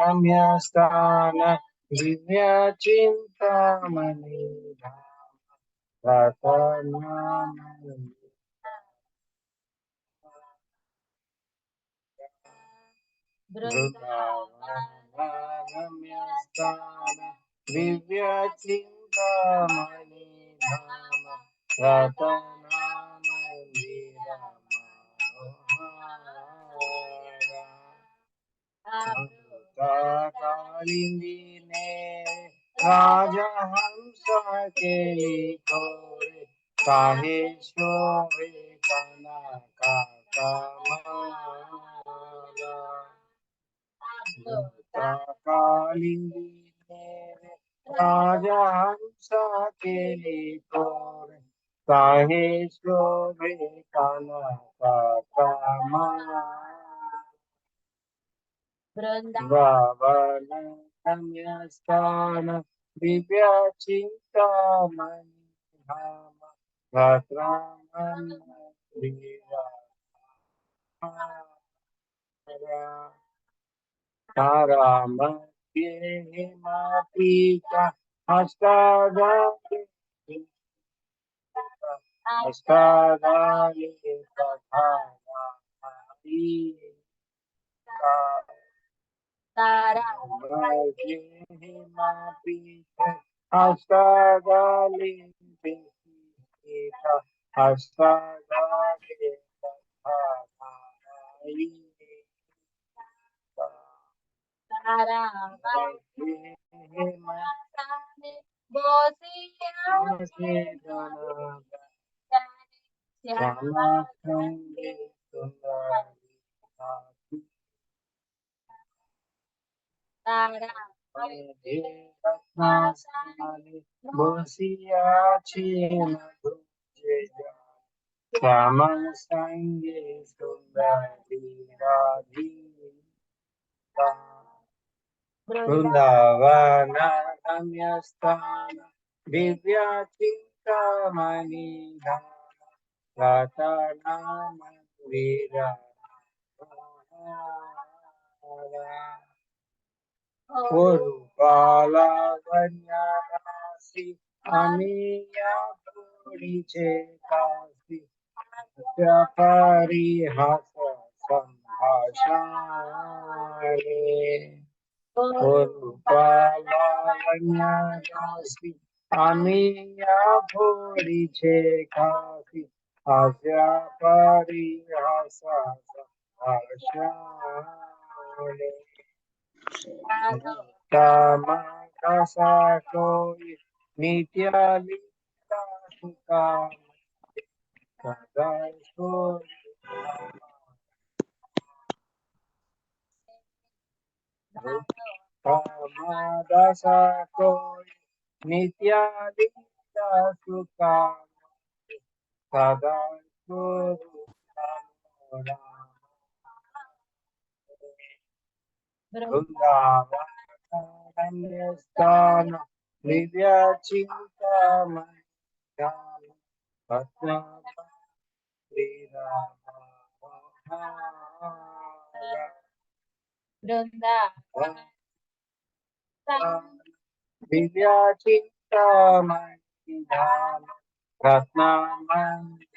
रम्यस्थान दिव्य चिंतामणि रम्यस्थान दिव्य चिंतामणि धाम रतनामंदिर कालिंदी ने राजा हंस के लिखोरे काहे शोभे काना का कालिंदी ने राजा हंस के लिखोरे काहे शोभे काना का वृंदावन रम्यस्थान दिव्य चिंतामणि धाम तारामध्य मापिका अष्टादशे कथानामि तारामध्येमापीठे अष्टादशे अष्टादशे कथानामि तारामध्येमापीठे श्यामासंगे सुंदरी रत्नासनानि बोसिया श्यामासंगे सुंदरी राधिका वृंदावन रम्यस्थान दिव्य चिंतामणि धाम रतनामंदिर रूपाला वन्यराशि अमीया पूरी काशी परिहास संभाषणे रूपाला वन्यराशि अमीया पूरी काशी हास्य परिहास संभाषणे कसा कोई नित्य लीला सुखा सदा दशा कोई नित्य लीला सुखा सदा वृंदावन रम्यस्थान दिव्य चिंतामणि धाम रत्नामंदिर वृंदावन दिव्य चिंतामणि धाम रत्नामंदिर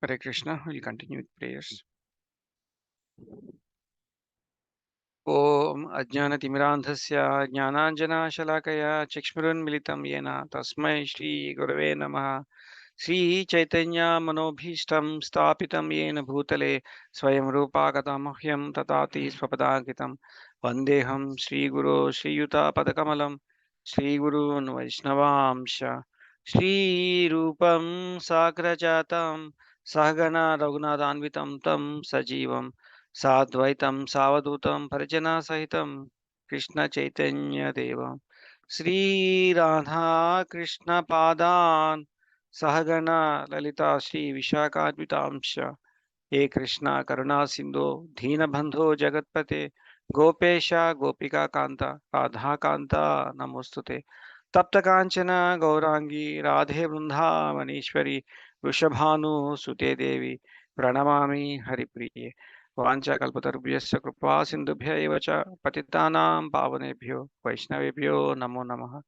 Hare Krishna, we'll continue with prayers. Om Ajnanatimirandhasya Jnananjanashalakaya Chakshmurunmilitam Yena Tasmai Shri Gurave Namaha Sri Chaitanya Manobhishtam Stapitam Yena Bhutale Swayam Rupagatamuhyam Tatati Swapadankitam Vandeham Sri Guru Sri Yuta Padakamalam Sri Guru Vaishnavamsha Sri Rupam Sagrajatam सहगना रघुनाथान्वितं तं सजीवं साद्वैतं सावधूतं परिजनसहितं कृष्ण चैतन्य देवं श्रीराधा कृष्ण पादान् सहगना ललिता श्री विशाखान्वितांश हे कृष्णा करुणा सिंधु दीनबंधो जगत्पते गोपेश गोपिका कांता राधा कांता नमोस्तुते तप्त कांचन गौरांगी राधे वृंदावनेश्वरी वृषभानुसुते देवी प्रणमामि हरिप्रिये वाञ्छाकल्पतरुभ्यश्च कृपा सिन्धुभ्य एव च पतितानां पावनेभ्यो वैष्णवेभ्यो नमो नमः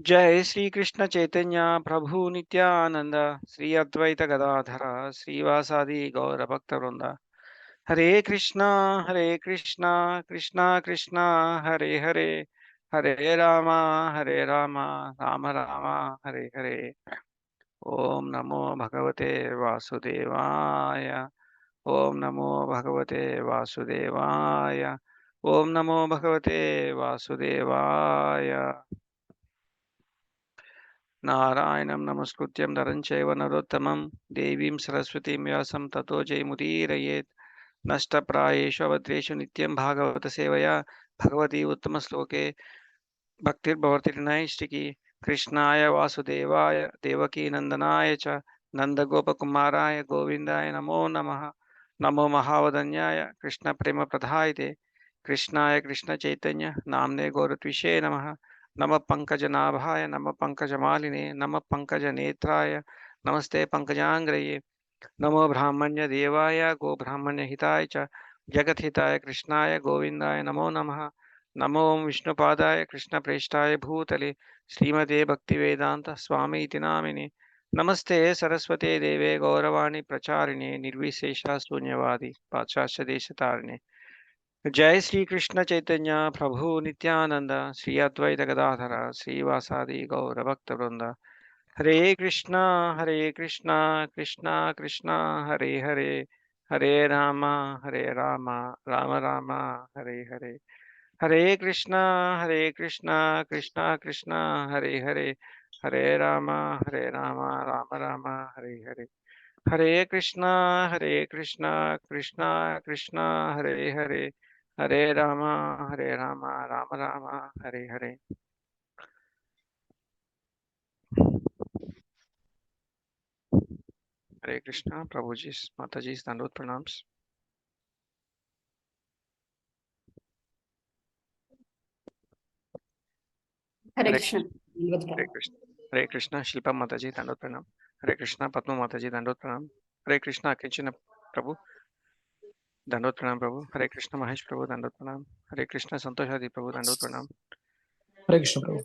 जय श्री कृष्ण चैतन्य प्रभु नित्यानंद श्री अद्वैत गदाधर श्रीवासादि गौर भक्त वृंदा हरे कृष्णा कृष्णा कृष्णा हरे हरे हरे रामा राम राम हरे हरे ओम नमो भगवते वासुदेवाय ओम नमो भगवते वासुदेवाय ओम नमो भगवते वासुदेवाय नारायणं नमस्कृत्यं नरं चैव नरोत्तमं देवीं सरस्वतीं व्यासं ततो जयमुदीरयेत् नष्टप्रायेषु अभद्रेषु नित्यं भागवतसेवया भगवती उत्तमश्लोके भक्तिर्भवति नैष्टिकी कृष्णाय वासुदेवाय देवकीनन्दनाय च नन्दगोपकुमाराय गोविन्दाय नमो नमः नमो महावदन्याय कृष्णप्रेमप्रदायते कृष्णाय कृष्णचैतन्य नाम्ने गौरत्विषे नमः नमः पङ्कजनाभाय नमः पङ्कजमालिने नमः पङ्कजनेत्राय नमस्ते पङ्कजाङ्ग्रये नमो ब्राह्मण्यदेवाय गोब्राह्मण्यहिताय च जगद्हिताय कृष्णाय गोविन्दाय नमो नमः नमो विष्णुपादाय कृष्णप्रेष्ठाय भूतले श्रीमते भक्तिवेदान्त स्वामी इति नामिने नमस्ते सरस्वते देवे गौरवाणी प्रचारिणे निर्विशेषा शून्यवादी पाश्चात्यदेशतारिणे जय श्री कृष्ण चैतन्य प्रभु नित्यानंद श्री अद्वैत गदाधर श्रीवासादि गौर भक्त वृंद हरे कृष्णा कृष्णा कृष्णा हरे हरे हरे राम राम राम हरे हरे हरे कृष्णा कृष्णा कृष्णा हरे हरे हरे राम राम हरे हरे हरे कृष्णा कृष्णा कृष्णा हरे राम राम हरे हरे हरे कृष्णा प्रभु जी माता जी दंडवत प्रणाम हरे हरे कृष्ण। हरे कृष्ण हरे कृष्णा शिल्पा माता जी दंडवत प्रणाम हरे कृष्णा पद्मा माता जी दंडवत प्रणाम हरे कृष्णा किंचन प्रभु दंडवत प्रणाम प्रभु हरे कृष्ण महेश प्रभु दंडवत प्रणाम हरे कृष्ण संतोष आदि प्रभु दंडवत प्रणाम हरे कृष्ण प्रभु।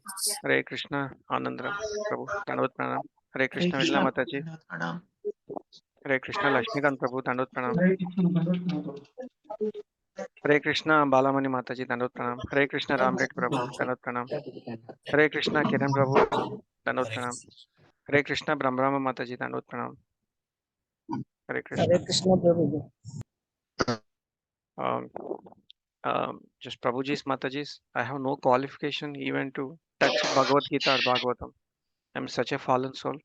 हरे कृष्ण आनंद प्रभु दंडवत प्रणाम हरे हरे कृष्ण विमला कृष्ण माता जी प्रणाम। हरे कृष्ण लक्ष्मीकांत प्रभु दंडवत प्रणाम हरे कृष्ण प्रभु। हरे कृष्ण बालामणि माता जी दंडवत प्रणाम हरे कृष्ण राम रेड्डी प्रभु दंडवत प्रणाम हरे कृष्ण किरण प्रभु दंडवत प्रणाम हरे कृष्ण ब्रह्म माता जी दंडवत प्रणाम हरे Hare Krishna Krishna Prabhuji. um, just Prabhuji's Mataji's, I have no qualification even to touch Bhagavad Gita or Bhagavatam. I'm such a fallen soul.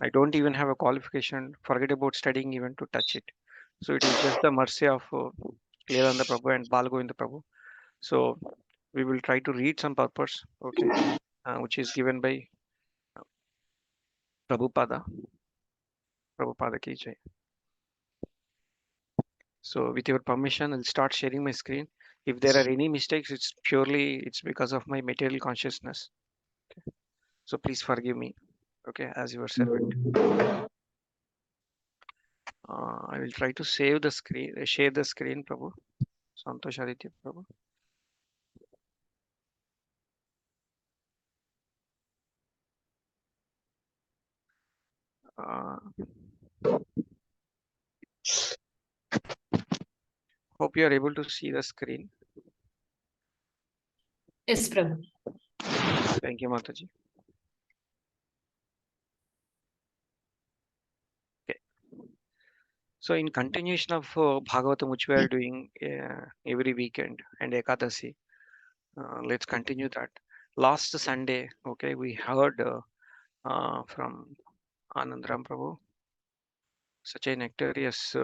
I don't even have a qualification. Forget about studying even to touch it. So it is just the mercy of Lilananda Prabhu and Balgovinda Prabhu. So we will try to read some purpose, okay, which is given by Prabhupada. Prabhupada ki jai. So with your permission, I'll start sharing my screen. If there are any mistakes, it's because of my material consciousness. So please forgive me, okay, as your servant. I will try to save the screen, share the screen, Prabhu. Santosh Aditya, Prabhu. Uh, hope you are able to see the screen. Yes, Prabhu. Thank you, Mataji. Okay. So in continuation of Bhagavatam, which we are doing every weekend and Ekadasi, let's continue that. Last Sunday, okay, we heard from Anandram Prabhu. such a nectarious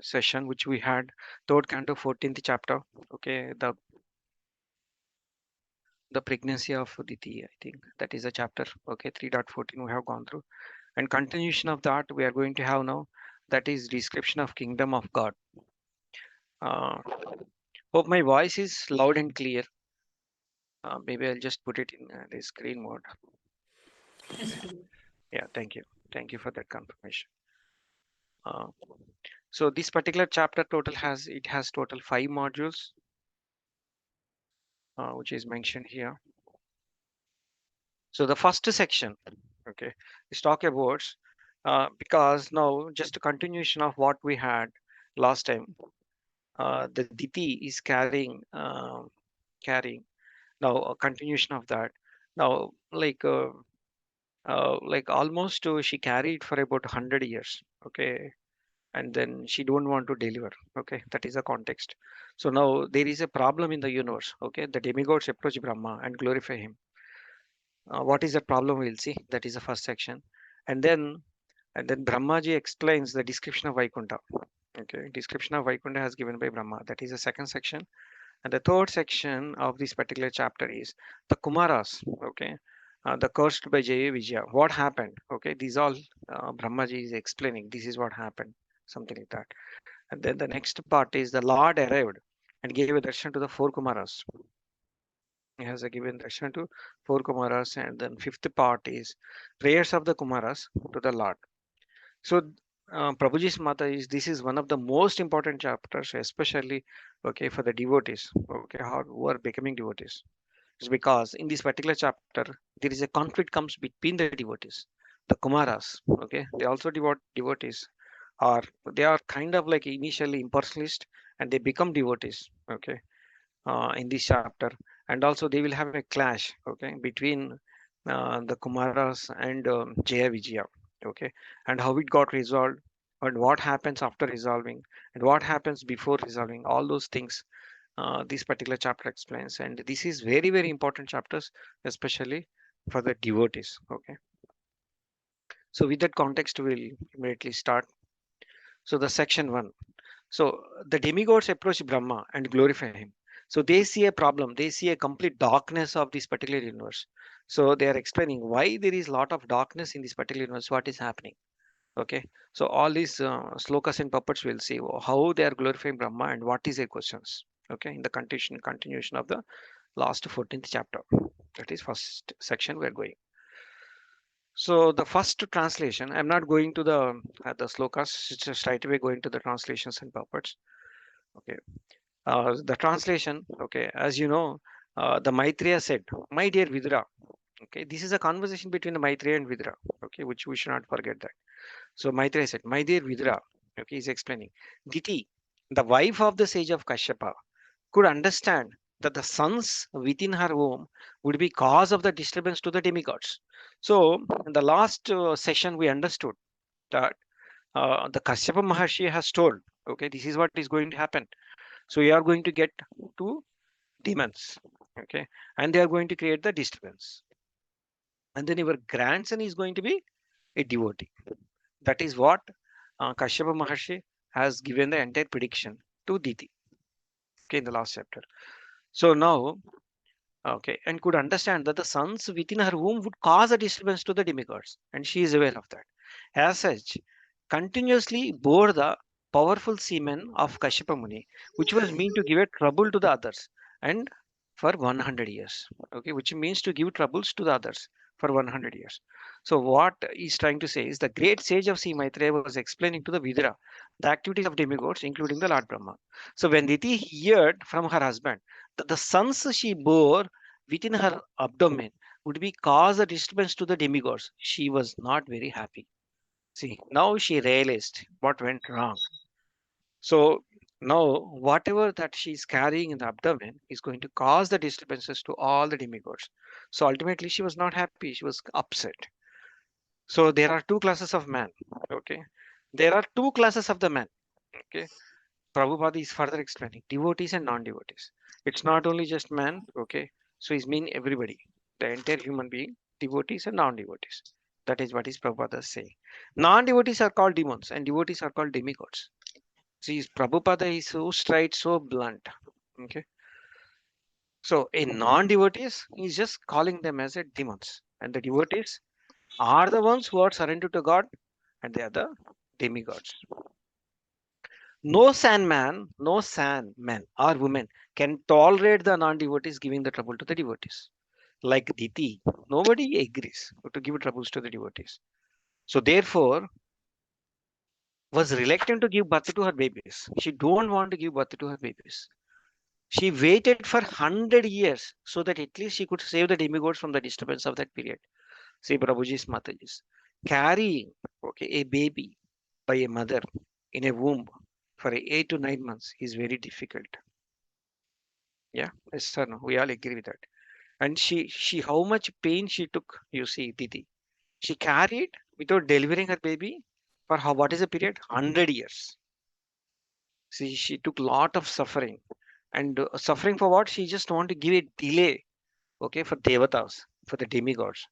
session which we had, third canto, 14th chapter. Okay, the pregnancy of Diti, I think that is a chapter. Okay, 3.14 we have gone through, and continuation of that we are going to have now. That is description of kingdom of God. Uh, Hope my voice is loud and clear. Maybe I'll just put it in the screen mode. Yes, Prabhu. Yeah, thank you for that confirmation. Uh, so this particular chapter has total 5 modules, which is mentioned here. So the first section, okay, is talk about because now just a continuation of what we had last time. The Diti is carrying now a continuation of that. Now, like almost she carried for about 100 years. Okay, and then she don't want to deliver. Okay, that is the context. So now there is a problem in the universe. Okay, the demigods approach Brahma and glorify him. What is the problem? We'll see. That is the first section, and then Brahmaji explains the description of Vaikuntha. Okay, description of Vaikuntha has given by Brahma. That is the second section, and the third section of this particular chapter is the Kumaras. Okay, the cursed by Jaya Vijaya. What happened? Okay, these all Brahmaji is explaining. This is what happened. Something like that. And then the next part is the Lord arrived and gave a darshan to the 4 Kumaras. He has a given darshan to 4 Kumaras, and then fifth part is prayers of the Kumaras to the Lord. So Prabhuji's Mata is this is one of the most important chapters, especially okay for the devotees, okay, who are becoming devotees. It's because in this particular chapter there is a conflict comes between the devotees, the Kumaras. Okay, they also devotees are they are kind of like initially impersonalist and they become devotees. Okay, in this chapter, and also they will have a clash, okay, between the Kumaras and Jaya Vijaya, okay, and how it got resolved and what happens after resolving and what happens before resolving, all those things this particular chapter explains, and this is very important chapters, especially for the devotees. Okay, so with that context we'll immediately start. So the section 1. So the demigods approach Brahma and glorify him. So they see a problem. They see a complete darkness of this particular universe. So they are explaining why there is a lot of darkness in this particular universe. What is happening? Okay. So all these slokas and puppets will see how they are glorifying Brahma and what is their questions. Okay. In the continuation of the last 14th chapter. That is first section we are going. So the first translation, I'm not going to the slokas. It's just right away going to the translations and puppets. Okay. The translation, okay, as you know, the Maitreya said, "My dear Vidura." Okay, this is a conversation between the Maitreya and Vidura. Okay, which we should not forget that. So Maitreya said, "My dear Vidura." Okay, he's explaining. Diti, the wife of the sage of Kashyapa, could understand that the sons within her womb would be cause of the disturbance to the demigods. So in the last session, we understood that the Kashyapa Maharshi has told, okay, this is what is going to happen. So you are going to get two demons, okay, and they are going to create the disturbance. And then your grandson is going to be a devotee. That is what Kashyapa Maharshi has given the entire prediction to Diti, okay, in the last chapter. So now, okay, and could understand that the sons within her womb would cause a disturbance to the demigods, and she is aware of that. As such, continuously bore the powerful semen of Kashyapa Muni, which was meant to give a trouble to the others, and for 100 years. Okay, which means to give troubles to the others for 100 years. So what he's trying to say is the great sage of Sri Maitreya was explaining to the Vidura the activities of demigods, including the Lord Brahma. So when Diti heard from her husband that the sons she bore within her abdomen would be cause a disturbance to the demigods, she was not very happy. See, now she realized what went wrong. So now whatever that she's carrying in the abdomen is going to cause the disturbances to all the demigods. So ultimately she was not happy, she was upset. So there are two classes of man. Okay. There are two classes of the man. Okay. Prabhupada is further explaining devotees and non-devotees. It's not only just man, okay. So he's mean everybody, the entire human being, devotees and non-devotees. That is what is Prabhupada is saying. Non-devotees are called demons and devotees are called demigods. See, Prabhupada is so straight, so blunt. Okay. So a non-devotees is just calling them as a demons. And the devotees are the ones who are surrendered to God and they are the demigods. No sand man or woman can tolerate the non-devotees giving the trouble to the devotees. Like Diti, nobody agrees to give troubles to the devotees. So therefore, was reluctant to give birth to her babies. She don't want to give birth to her babies. She waited for 100 years so that at least she could save the demigods from the disturbance of that period. See Prabhuji's Mataji's. Carrying a baby by a mother in a womb for 8 to 9 months is very difficult. Yeah, yes sir, no, we all agree with that. And she how much pain she took, you see, Didi. She carried without delivering her baby for how what is the period? 100 years. See, she took lot of suffering. And suffering for what? She just want to give a delay, for devatas, for the demigods,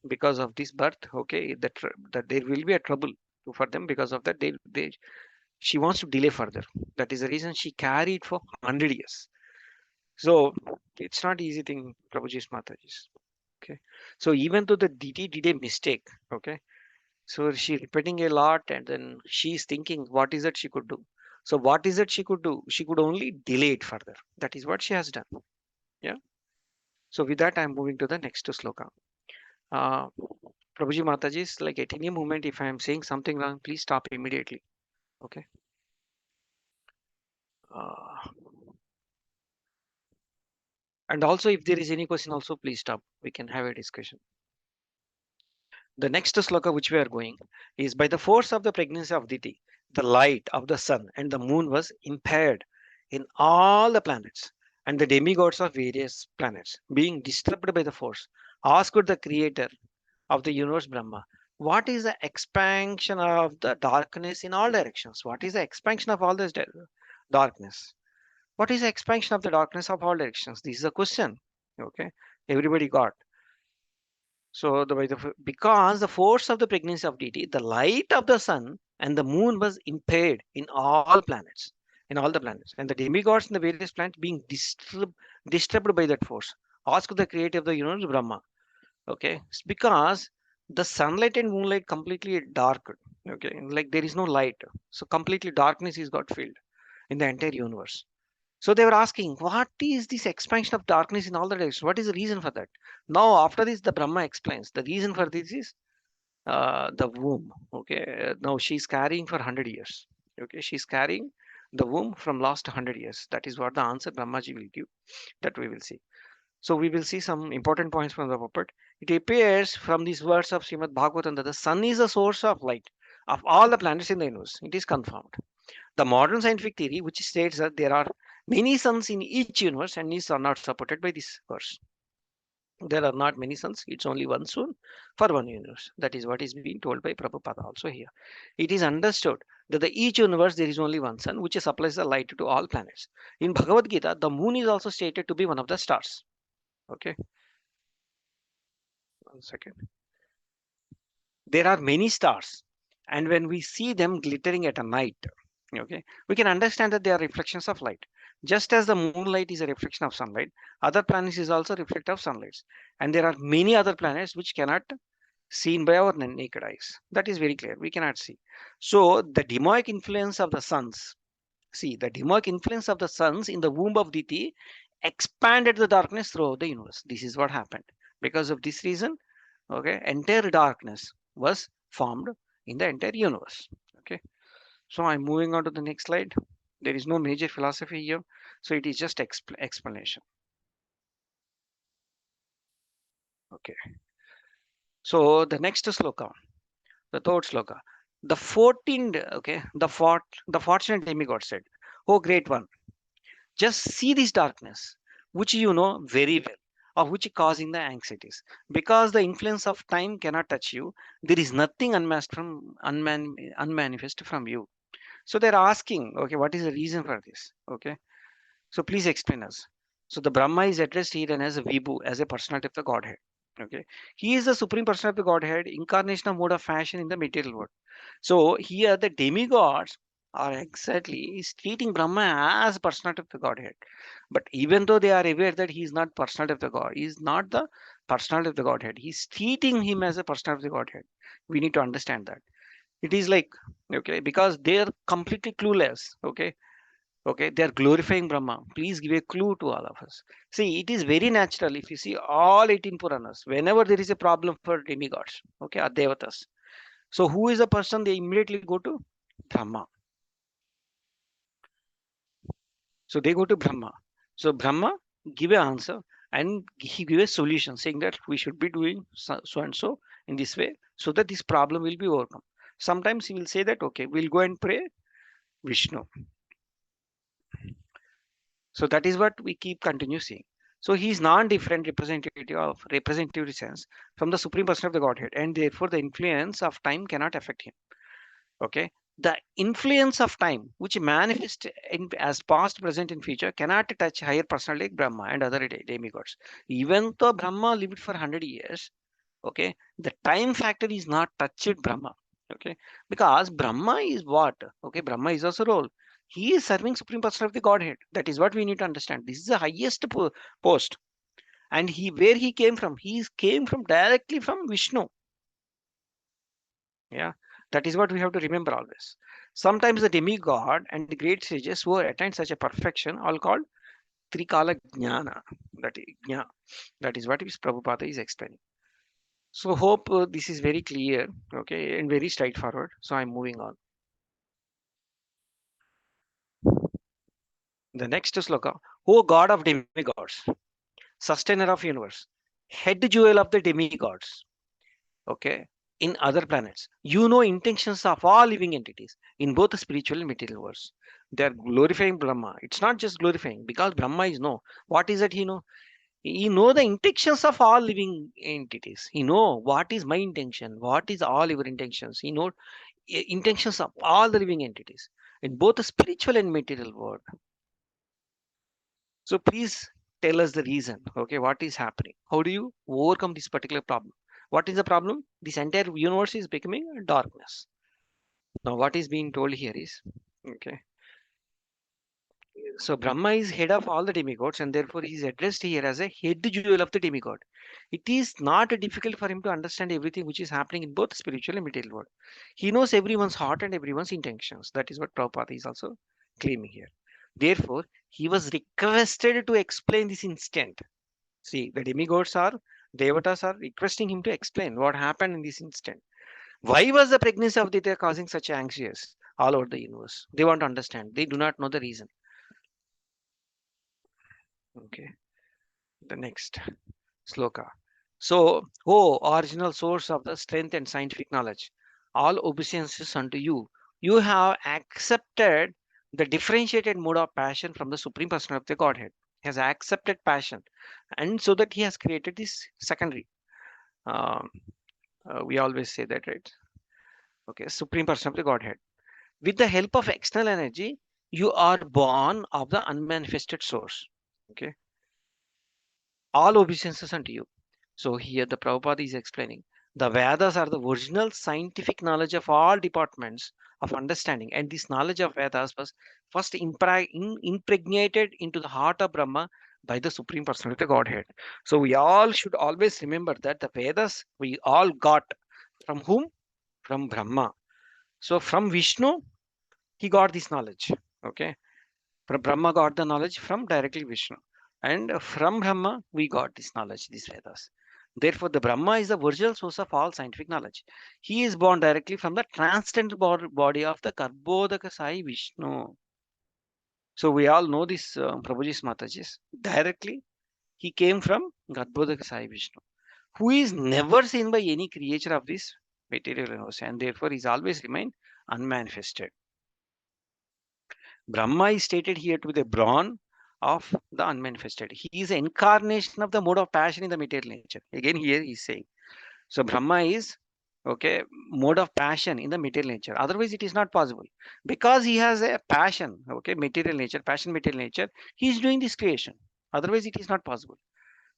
because of this birth, that there will be a trouble for them because of that. She wants to delay further. That is the reason she carried for 100 years. So it's not easy thing, Prabhuji's Mataji's. Okay. So even though the DT did a mistake, so she repeating a lot and then she's thinking, what is it she could do? So what is it she could do? She could only delay it further. That is what she has done. Yeah. So with that, I'm moving to the next sloka. Uh, Prabhuji Mataji's, like at any moment, if I am saying something wrong, please stop immediately. Okay. And also, if there is any question, also please stop. We can have a discussion. The next sloka which we are going is by the force of the pregnancy of Diti, the light of the sun and the moon was impaired in all the planets, and the demigods of various planets, being disturbed by the force, asked the creator of the universe Brahma, what is the expansion of the darkness in all directions? What is the expansion of all this darkness? What is the expansion of the darkness of all directions? This is a question. Okay, everybody got. So because the force of the pregnancy of deity, the light of the sun and the moon was impaired in all planets, and the demigods in the various planets being disturbed by that force. Ask the creator of the universe, Brahma. Okay, it's because the sunlight and moonlight completely dark. Okay, like there is no light, so completely darkness is got filled in the entire universe. So they were asking, what is this expansion of darkness in all the directions? What is the reason for that? Now, after this, the Brahma explains the reason for this is the womb. Okay, now she's carrying for 100 years. Okay, she's carrying the womb from last 100 years. That is what the answer Brahmaji will give. That we will see. So we will see some important points from the puppet. It appears from these words of Srimad Bhagavatam that the sun is the source of light of all the planets in the universe. It is confirmed. The modern scientific theory, which states that there are many suns in each universe and these are not supported by this verse. There are not many suns, it's only one sun for one universe. That is what is being told by Prabhupada also here. It is understood that the each universe there is only one sun which supplies the light to all planets. In Bhagavad Gita, the moon is also stated to be one of the stars. Okay. 1 second. There are many stars, and when we see them glittering at a night, we can understand that they are reflections of light. Just as the moonlight is a reflection of sunlight, other planets is also reflect of sunlight, and there are many other planets which cannot seen by our naked eyes. That is very clear. We cannot see. So the demonic influence of the suns. See, the demonic influence of the suns in the womb of Diti expanded the darkness throughout the universe. This is what happened. Because of this reason, entire darkness was formed in the entire universe. Okay. So I'm moving on to the next slide. There is no major philosophy here. So it is just explanation. Okay. So the next sloka, the third sloka, the 14th, the fortunate demigod said, "Oh great one, just see this darkness, which you know very well, of which causing the anxieties. Because the influence of time cannot touch you, there is nothing unmasked from unmanifest from you." So they're asking, okay, what is the reason for this? Okay, so please explain us. So the Brahma is addressed here and as a Vibhu, as a personality of the Godhead. Okay, he is the supreme person of the Godhead, incarnation of mode of fashion in the material world. So here the demigods are exactly is treating Brahma as personality of the Godhead. But even though they are aware that he is not personality of the God, he is not the personality of the Godhead. He's treating him as a personality of the Godhead. We need to understand that. It is like, okay, because they are completely clueless. Okay, they are glorifying Brahma. Please give a clue to all of us. See, it is very natural if you see all 18 Puranas, whenever there is a problem for demigods, okay, or devatas. So who is the person they immediately go to? Brahma. So they go to Brahma. So Brahma give an answer and he give a solution saying that we should be doing so and so in this way so that this problem will be overcome. Sometimes he will say that, okay, we'll go and pray Vishnu. So that is what we keep continue seeing. So he is non-different representative sense from the supreme person of the Godhead, and therefore the influence of time cannot affect him. Okay, the influence of time which manifests as past, present, and future cannot touch higher personality like Brahma and other demigods. Even though Brahma lived for 100 years, okay, the time factor is not touched Brahma. Okay, because Brahma is what? Okay, Brahma is also role. He is serving supreme person of the Godhead. That is what we need to understand. This is the highest post. And he where he came from? He came from directly from Vishnu. Yeah, that is what we have to remember always. Sometimes the demigod and the great sages who attain such a perfection are called Trikala Jnana. That is what Prabhupada is explaining. So hope this is very clear, okay, and very straightforward. So I'm moving on. The next sloka, O God of demigods, sustainer of universe, head jewel of the demigods, okay, in other planets. You know intentions of all living entities in both the spiritual and material worlds. They are glorifying Brahma. It's not just glorifying because Brahma is know. What is that he know? He know the intentions of all living entities. He know what is my intention, what is all your intentions. He know intentions of all the living entities in both the spiritual and material world. So please tell us the reason. Okay, what is happening? How do you overcome this particular problem? What is the problem? This entire universe is becoming darkness. Now, what is being told here is, okay, so Brahma is head of all the demigods, and therefore he is addressed here as a head jewel of the demigod. It is not difficult for him to understand everything which is happening in both spiritual and material world. He knows everyone's heart and everyone's intentions. That is what Prabhupada is also claiming here. Therefore, he was requested to explain this instant. See, the demigods are, devatas are requesting him to explain what happened in this instant. Why was the pregnancy of Ditya causing such anxious all over the universe? They want to understand. They do not know the reason. Okay, the next sloka. So, oh, original source of the strength and scientific knowledge, all obeisances unto you. You have accepted the differentiated mode of passion from the Supreme Person of the Godhead. He has accepted passion, and so that he has created this secondary. Um, we always say that, right? Okay, Supreme Person of the Godhead. With the help of external energy, you are born of the unmanifested source. Okay, all obeisances unto you. So here the Prabhupada is explaining the Vedas are the original scientific knowledge of all departments of understanding, and this knowledge of Vedas was first impregnated into the heart of Brahma by the Supreme Personality of Godhead. So we all should always remember that the Vedas we all got from whom? From Brahma. So from Vishnu, he got this knowledge. Okay, Brahma got the knowledge from directly Vishnu. And from Brahma, we got this knowledge, these Vedas. Therefore, the Brahma is the original source of all scientific knowledge. He is born directly from the transcendental body of the Garbhodaka Sai Vishnu. So we all know this Prabhuji's Matajis. Directly, he came from Garbhodaka Sai Vishnu, who is never seen by any creature of this material universe, and therefore is always remain unmanifested. Brahma is stated here to be the brawn of the unmanifested. He is the incarnation of the mode of passion in the material nature. Again, here he is saying. So Brahma is okay mode of passion in the material nature. Otherwise, it is not possible because he has a passion. Okay, material nature, passion, material nature. He is doing this creation. Otherwise, it is not possible.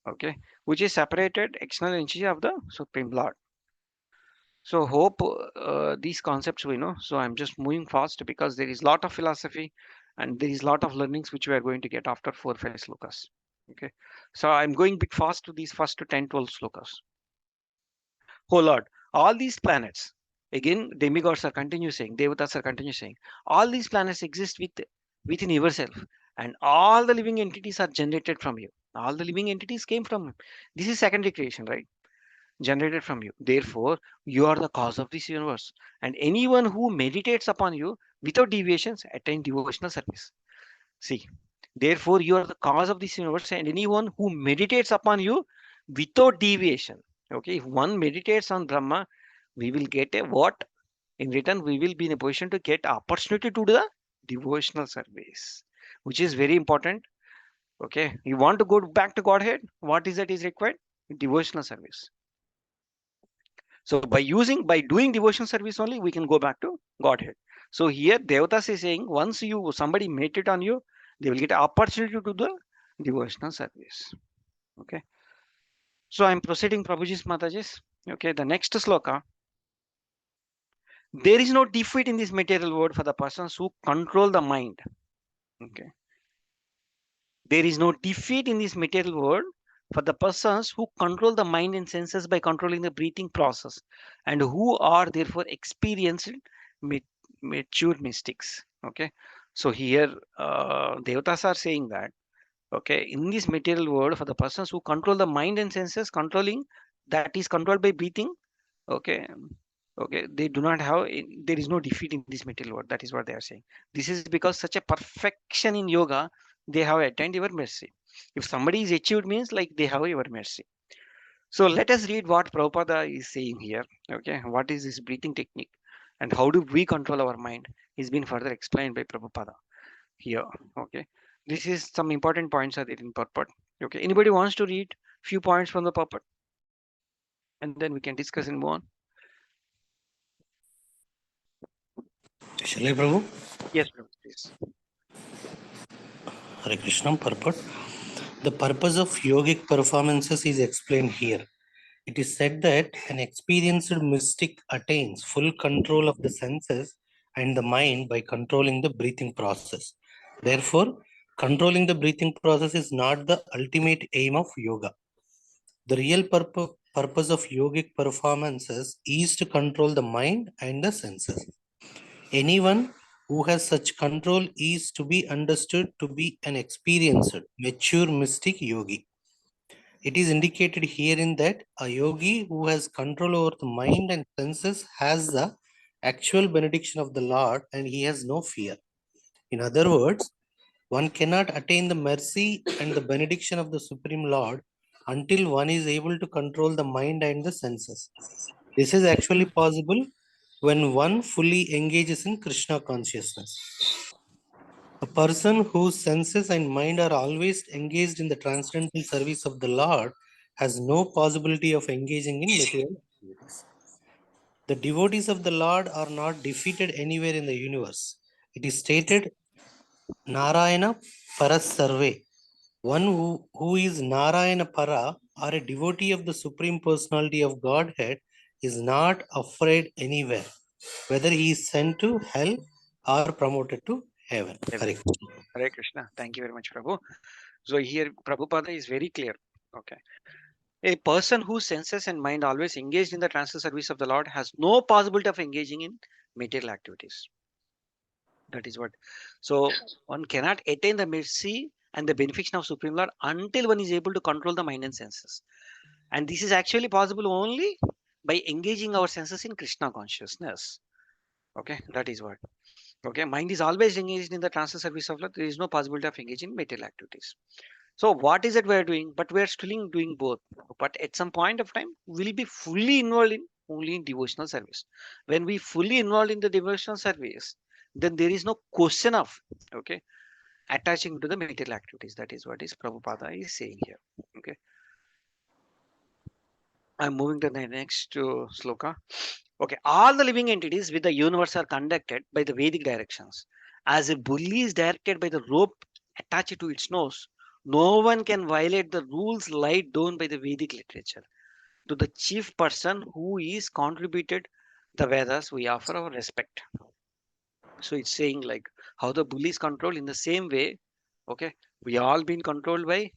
okay, which is separated external energy of the Supreme Lord. So hope these concepts we know. So I'm just moving fast because there is a lot of philosophy and there is a lot of learnings which we are going to get after 4-5 slokas. Okay, so I'm going bit fast to these first 10-12 slokas. Oh Lord, all these planets, again demigods are continue saying, devatas are continue saying, all these planets exist within yourself, and all the living entities are generated from you. All the living entities came from you. This is secondary creation, right? Generated from you. Therefore, you are the cause of this universe. And anyone who meditates upon you without deviations attain devotional service. See, therefore, you are the cause of this universe, and anyone who meditates upon you without deviation. Okay, if one meditates on Brahma, we will get a what? In return, we will be in a position to get opportunity to do the devotional service, which is very important. Okay, you want to go back to Godhead? What is that is required? Devotional service. So by doing devotional service only, we can go back to Godhead. So here Devatas is saying once somebody meditate on you, they will get an opportunity to do the devotional service. Okay. So I'm proceeding Prabhuji's Mataji's. Okay, the next sloka. There is no defeat in this material world for the persons who control the mind. Okay. There is no defeat in this material world for the persons who control the mind and senses by controlling the breathing process and who are therefore experienced mature mystics. Okay. So here Devatas are saying that, okay, in this material world for the persons who control the mind and senses, controlling that is controlled by breathing, okay, okay, they do not have, there is no defeat in this material world. That is what they are saying. This is because such a perfection in yoga, they have attained your mercy. If somebody is achieved means like they have your mercy. So let us read what Prabhupada is saying here. Okay, what is this breathing technique and how do we control our mind is been further explained by Prabhupada here. Okay, this is some important points are there in purport. Okay, anybody wants to read few points from the purport and then we can discuss and move on. Shall I, Prabhu? Yes, Prabhu, please. Hare Krishna, purport. The purpose of yogic performances is explained here. It is said that an experienced mystic attains full control of the senses and the mind by controlling the breathing process. Therefore, controlling the breathing process is not the ultimate aim of yoga. The real purpose of yogic performances is to control the mind and the senses. Anyone who has such control is to be understood to be an experienced, mature mystic yogi. It is indicated herein that a yogi who has control over the mind and senses has the actual benediction of the Lord and he has no fear. In other words, one cannot attain the mercy and the benediction of the Supreme Lord until one is able to control the mind and the senses. This is actually possible when one fully engages in Krishna consciousness. A person whose senses and mind are always engaged in the transcendental service of the Lord has no possibility of engaging in material activities. The devotees of the Lord are not defeated anywhere in the universe. It is stated, Narayana Paras Sarve. One who is Narayana Para or a devotee of the Supreme Personality of Godhead is not afraid anywhere, whether he is sent to hell or promoted to heaven. Hare Krishna. Hare Krishna. Thank you very much, Prabhu. So here Prabhupada is very clear. Okay. A person whose senses and mind always engaged in the transcendental service of the Lord has no possibility of engaging in material activities. That is what. So one cannot attain the mercy and the benefiction of Supreme Lord until one is able to control the mind and senses. And this is actually possible only by engaging our senses in Krishna consciousness. Okay, that is what. Okay, mind is always engaged in the transcendental service of Lord. There is no possibility of engaging in material activities. So what is it we are doing? But we are still doing both. But at some point of time, we'll be fully involved in only in devotional service. When we fully involved in the devotional service, then there is no question of okay attaching to the material activities. That is what is Prabhupada is saying here. Okay. I'm moving to the next sloka. Okay, all the living entities with the universe are conducted by the Vedic directions. As a bull is directed by the rope attached to its nose, No one can violate the rules laid down by the Vedic literature. To the chief person who is contributed the Vedas, we offer our respect. So it's saying like how the bull is controlled in the same way. Okay, we all been controlled by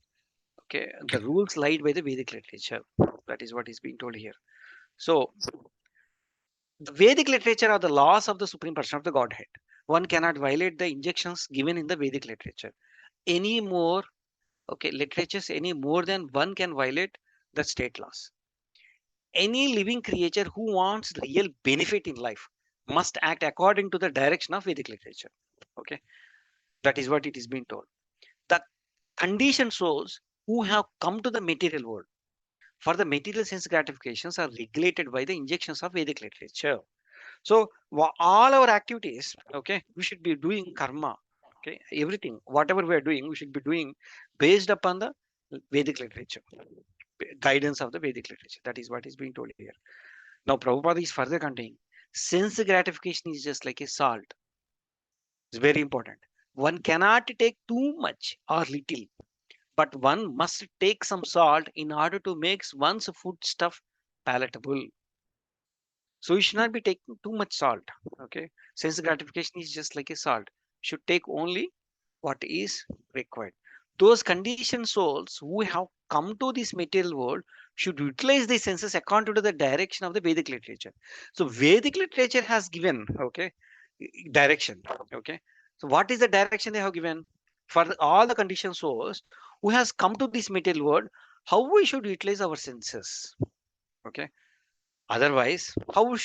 the rules laid by the Vedic literature. That is what is being told here. So the Vedic literature are the laws of the supreme person of the Godhead. One cannot violate the injunctions given in the Vedic literature any more. Literatures any more than one can violate the state laws. Any living creature who wants real benefit in life must act according to the direction of Vedic literature. Okay, that is what it is being told. The conditioned souls who have come to the material world for the material sense gratifications are regulated by the injections of Vedic literature. So all our activities, we should be doing karma. Everything, whatever we are doing, we should be doing based upon the Vedic literature, guidance of the Vedic literature. That is what is being told here. Now, Prabhupada is further continuing. Sense gratification is just like a salt. It's very important. One cannot take too much or little, but one must take some salt in order to make one's food stuff palatable. So you should not be taking too much salt. Okay, sense gratification is just like a salt. Should take only what is required. Those conditioned souls who have come to this material world should utilize the senses according to the direction of the Vedic literature. So Vedic literature has given direction. Okay, so what is the direction they have given for all the conditioned souls who has come to this material world? How we should utilize our senses? Okay. Otherwise, how we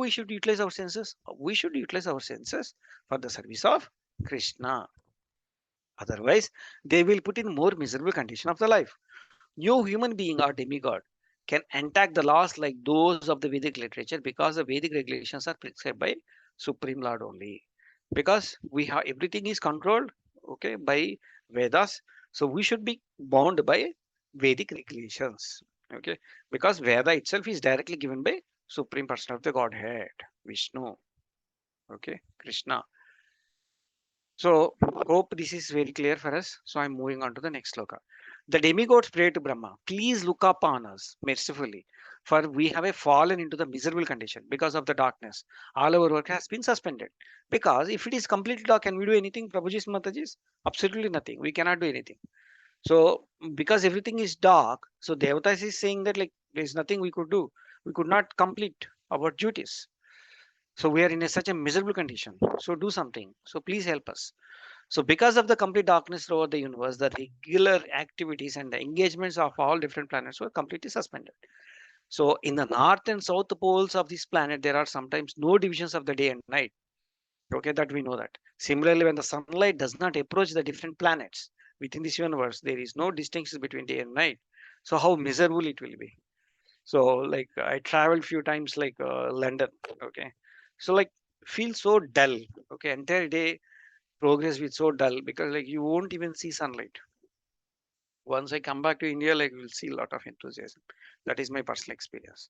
should utilize our senses? We should utilize our senses for the service of Krishna. Otherwise, they will put in more miserable condition of the life. No human being or demigod can attack the laws like those of the Vedic literature because the Vedic regulations are prescribed by Supreme Lord only. Because we have everything is controlled, by Vedas, so we should be bound by Vedic regulations. Okay, because Veda itself is directly given by Supreme Person of the Godhead, Vishnu. Okay, Krishna. So, hope this is very clear for us. So, I'm moving on to the next sloka. The demigods pray to Brahma, please look upon us mercifully, for we have a fallen into the miserable condition because of the darkness. All our work has been suspended. Because if it is completely dark, can we do anything, Prabhuji's Matajis? Absolutely nothing. We cannot do anything. So, because everything is dark, so Devatas is saying that like there is nothing we could do. We could not complete our duties. So we are in such a miserable condition. So do something. So please help us. So because of the complete darkness throughout the universe, the regular activities and the engagements of all different planets were completely suspended. So in the north and south poles of this planet, there are sometimes no divisions of the day and night. Okay, that we know that. Similarly, when the sunlight does not approach the different planets within this universe, there is no distinction between day and night. So how miserable it will be. So like I traveled few times like London. Okay, so like feel so dull. Okay, entire day progress with so dull because like you won't even see sunlight. Once I come back to India, like we'll see a lot of enthusiasm. That is my personal experience.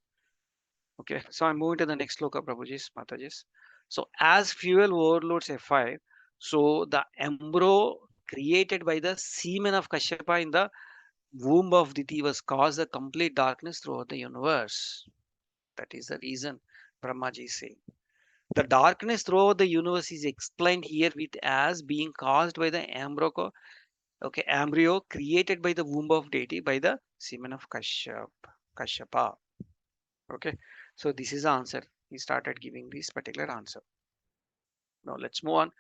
Okay, so I'm moving to the next sloka, Prabhuji's, Mataji's. So as fuel overloads F5, so the embryo created by the semen of Kashyapa in the womb of Diti was caused a complete darkness throughout the universe. That is the reason Brahmaji is saying. The darkness throughout the universe is explained here with as being caused by the embryo created by the womb of deity by the semen of Kashyapa. Okay, so this is the answer. He started giving this particular answer. Now let's move on.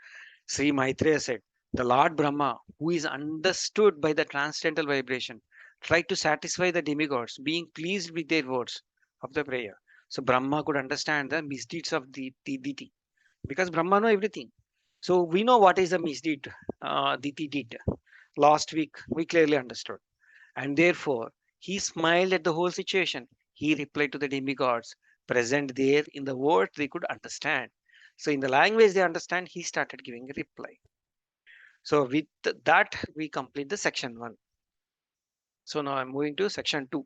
Sri Maitreya said, the Lord Brahma, who is understood by the transcendental vibration, tried to satisfy the demigods, being pleased with their words of the prayer. So Brahma could understand the misdeeds of the Diti because Brahma know everything. So we know what is the misdeed Diti did. Last week, we clearly understood. And therefore, he smiled at the whole situation. He replied to the demigods present there in the words they could understand. So in the language they understand, he started giving a reply. So with that, we complete the section 1. So now I'm moving to section 2.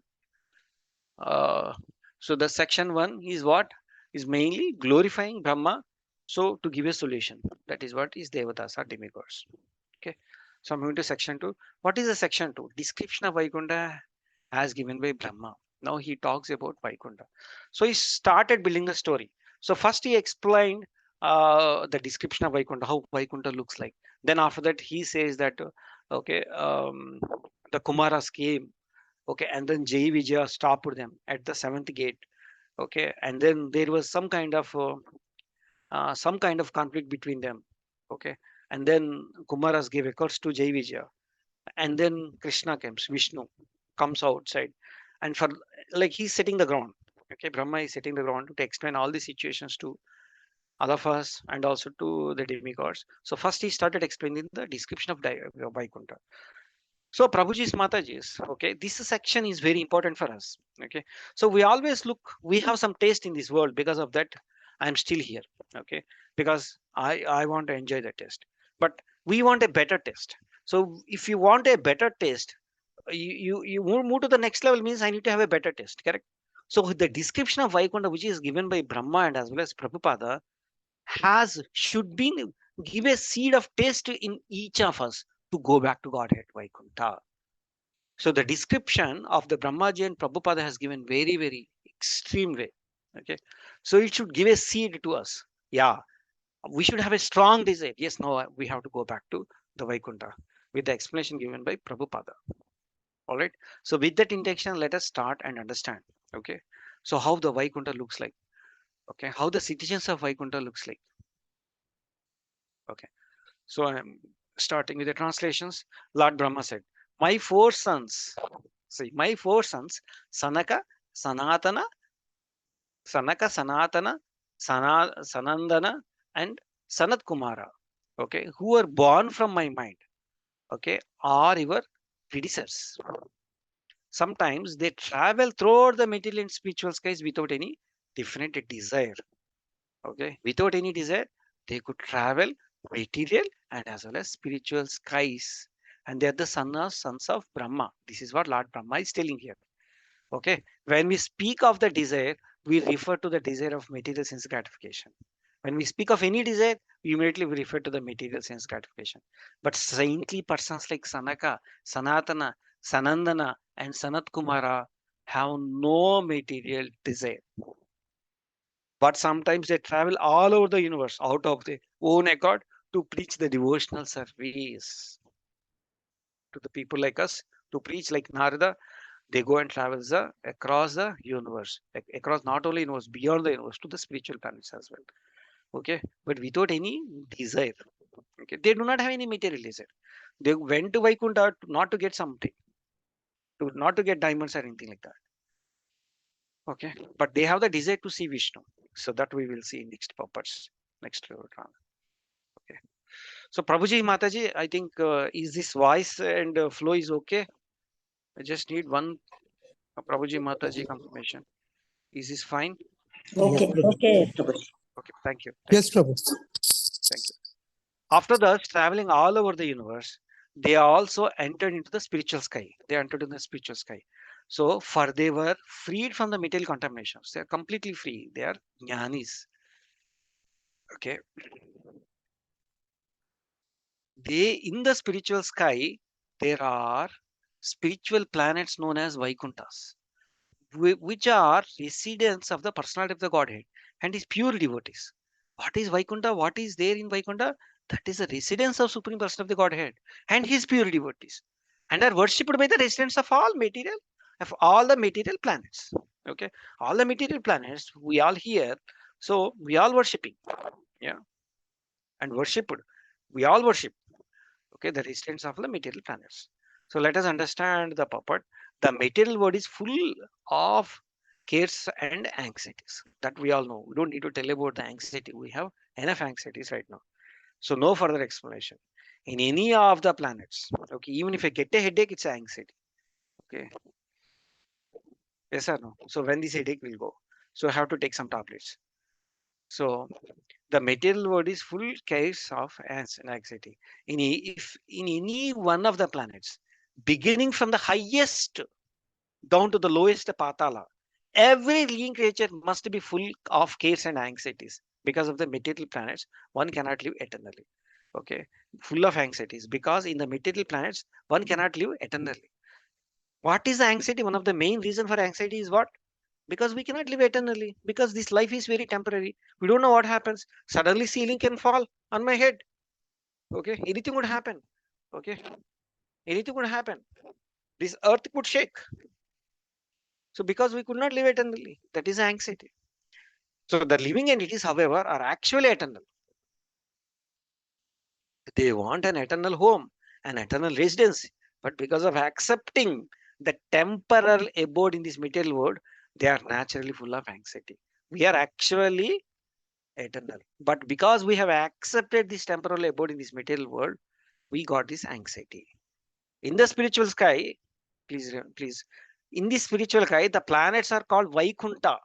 So the section 1 is what? Is mainly glorifying Brahma. So to give a solution. That is what is Devatas or demigods. Okay. So I'm moving to section 2. What is the section 2? Description of Vaikuntha as given by Brahma. Now he talks about Vaikuntha. So he started building the story. So first he explained the description of Vaikuntha, how Vaikuntha looks like. Then after that he says that okay, the Kumaras came, okay, and then Jai Vijaya stopped them at the 7th gate, okay, and then there was some kind of conflict between them, okay, and then Kumaras gave a curse to Jai Vijaya, and then Krishna comes, Vishnu comes outside, and for like he's setting the ground, okay, Brahma is setting the ground to explain all the situations to all of us and also to the demigods. So first he started explaining the description of Vaikuntha. So Prabhuji's Mataji's, okay, this section is very important for us. Okay, so we always look, we have some taste in this world, because of that I'm still here. Okay, because I want to enjoy the taste, but we want a better taste. So if you want a better taste, you move to the next level, means I need to have a better taste, correct? So the description of Vaikuntha, which is given by Brahma and as well as Prabhupada, should be give a seed of taste in each of us to go back to Godhead, Vaikuntha. So the description of the Brahmaji and Prabhupada has given very, very extreme way. Okay. So it should give a seed to us. Yeah. We should have a strong desire. Yes, no, we have to go back to the Vaikuntha with the explanation given by Prabhupada. All right. So with that intention, let us start and understand. Okay. So how the Vaikuntha looks like. Okay. How the citizens of Vaikuntha looks like. Okay. So I'm starting with the translations. Lord Brahma said, my four sons, see, my four sons, Sanaka, Sanatana, Sanandana, and Sanat Kumara, okay, who were born from my mind, okay, are your predecessors. Sometimes they travel throughout the material and spiritual skies without any definite desire. Okay, without any desire, they could travel material and as well as spiritual skies, and they are the sons of Brahma. This is what Lord Brahma is telling here. Okay, when we speak of the desire, we refer to the desire of material sense gratification. When we speak of any desire, we immediately refer to the material sense gratification. But saintly persons like Sanaka, Sanatana, Sanandana, and Sanat Kumara have no material desire. But sometimes they travel all over the universe out of their own accord to preach the devotional service to the people like us, to preach like Narada. They go and travel across the universe, across not only universe, beyond the universe, to the spiritual planets as well. Okay, but without any desire. Okay, they do not have any material desire. They went to Vaikuntha not to get something, not to get diamonds or anything like that. Okay, but they have the desire to see Vishnu. So that we will see in next purpose, next round. Okay. So Prabhuji, Mataji, I think is this voice and flow is okay? I just need one Prabhuji, Mataji confirmation. Is this fine? Okay, okay, Prabhuji. Okay, thank you. Yes, Prabhu. Thank you. After thus traveling all over the universe, they also entered into the spiritual sky. They entered in the spiritual sky. So for they were freed from the material contaminations. They are completely free. They are jnanis. Okay. They in the spiritual sky, there are spiritual planets known as Vaikunthas, which are residents of the personality of the Godhead and his pure devotees. What is Vaikuntha? What is there in Vaikuntha? That is the residence of Supreme Person of the Godhead and his pure devotees, and are worshipped by the residents of all the material planets. Okay, all the material planets we all here, so we all worshipping, yeah, and worshipped. We all worship. Okay, the residents of the material planets. So let us understand the purport. The material world is full of cares and anxieties that we all know. We don't need to tell about the anxiety. We have enough anxieties right now. So no further explanation. In any of the planets, okay, even if I get a headache, it's anxiety. Okay. Yes or no? So when this headache will go, so I have to take some tablets. So the material world is full case of anxiety. If in any one of the planets, beginning from the highest down to the lowest patala, every living creature must be full of cares and anxieties. Because of the material planets, one cannot live eternally. Okay, full of anxieties, because in the material planets one cannot live eternally. What is the anxiety? One of the main reason for anxiety is what? Because we cannot live eternally, because this life is very temporary. We don't know what happens. Suddenly ceiling can fall on my head. Okay, anything would happen. Okay, anything would happen. This earth could shake. So because we could not live eternally, that is anxiety. So the living entities, however, are actually eternal. They want an eternal home, an eternal residence. But because of accepting the temporal abode in this material world, they are naturally full of anxiety. We are actually eternal. But because we have accepted this temporal abode in this material world, we got this anxiety. In the spiritual sky, please, in the spiritual sky, the planets are called Vaikunta.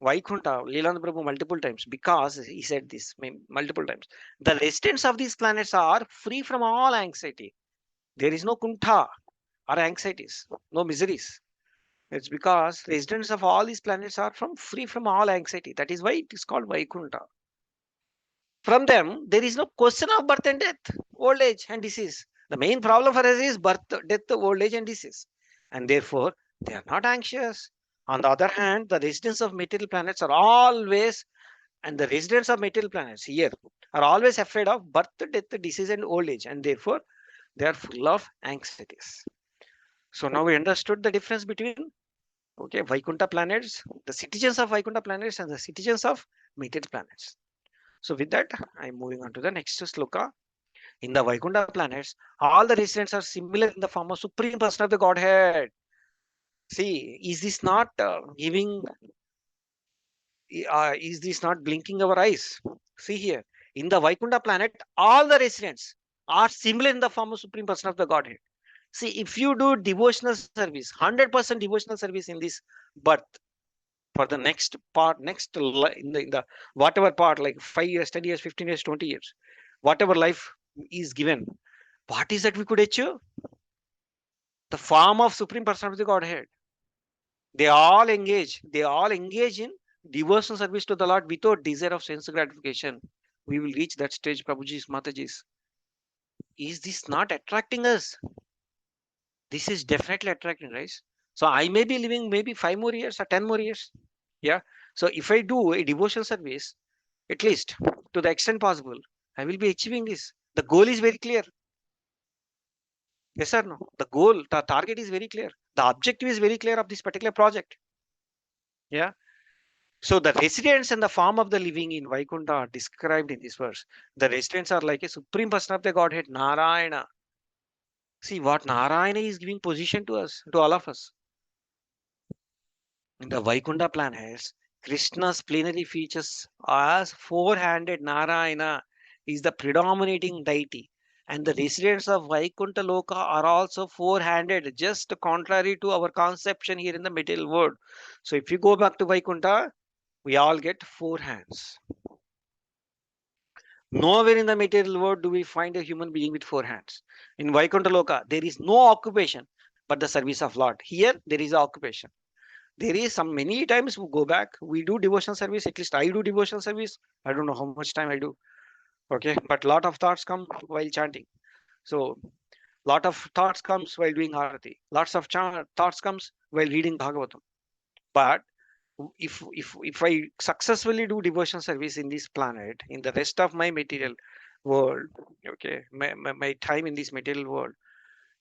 Vaikunta, Lilananda Prabhu multiple times, because he said this multiple times. The residents of these planets are free from all anxiety. There is no kuntha or anxieties, no miseries. It's because residents of all these planets are free from all anxiety. That is why it is called Vaikunta. From them, there is no question of birth and death, old age and disease. The main problem for us is birth, death, old age and disease. And therefore, they are not anxious. On the other hand, the residents of material planets are always, and the residents of material planets here are always afraid of birth, death, disease, and old age. And therefore, they are full of anxieties. So now we understood the difference between, okay, Vaikunta planets, the citizens of Vaikunta planets, and the citizens of material planets. So with that, I'm moving on to the next sloka. In the Vaikunta planets, all the residents are similar in the form of Supreme Person of the Godhead. See, is this not is this not blinking our eyes? See here, in the Vaikunta planet, all the residents are similar in the form of Supreme Person of the Godhead. See, if you do devotional service, 100% devotional service in this birth, for the next part, in the whatever part, like 5 years, 10 years, 15 years, 20 years, whatever life is given, what is that we could achieve? The form of Supreme Person of the Godhead. They all engage in devotional service to the Lord without desire of sense gratification. We will reach that stage, Prabhuji's, Mataji's. Is this not attracting us? This is definitely attracting, right? So I may be living maybe 5 more years or 10 more years. Yeah. So if I do a devotional service, at least to the extent possible, I will be achieving this. The goal is very clear. Yes or no? The goal, the target is very clear. The objective is very clear of this particular project. Yeah. So the residents and the form of the living in Vaikunta are described in this verse. The residents are like a supreme person of the Godhead, Narayana. See what Narayana is giving position to us, to all of us. In the Vaikunta planets, Krishna's plenary features as four-handed Narayana is the predominating deity. And the residents of Vaikunta Loka are also four-handed, just contrary to our conception here in the material world. So if you go back to Vaikunta, we all get four hands. Nowhere in the material world do we find a human being with four hands. In Vaikunta Loka, there is no occupation but the service of Lord. Here, there is an occupation. There is some many times we go back, we do devotional service, at least I do devotional service. I don't know how much time I do. Okay, but lot of thoughts come while chanting. So lot of thoughts comes while doing Arati. Lots of thoughts comes while reading Bhagavatam. But if I successfully do devotional service in this planet, in the rest of my material world, okay, my time in this material world,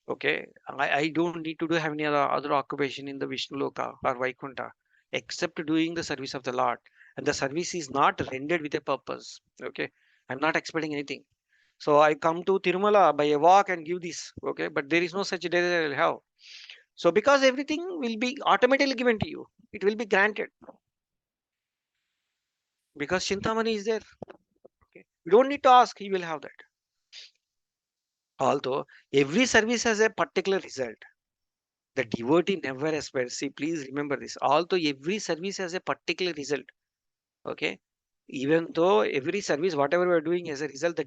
okay, I don't need to do have any other occupation in the Vishnu Loka or Vaikunta except doing the service of the Lord. And the service is not rendered with a purpose. Okay, I'm not expecting anything. So I come to Tirumala by a walk and give this. Okay, but there is no such day that I will have. So because everything will be automatically given to you, it will be granted. Because Chintamani is there. Okay, you don't need to ask, he will have that. Although every service has a particular result. The devotee never aspires. See, please remember this. Although every service has a particular result. Okay. Even though every service, whatever we are doing as a result, the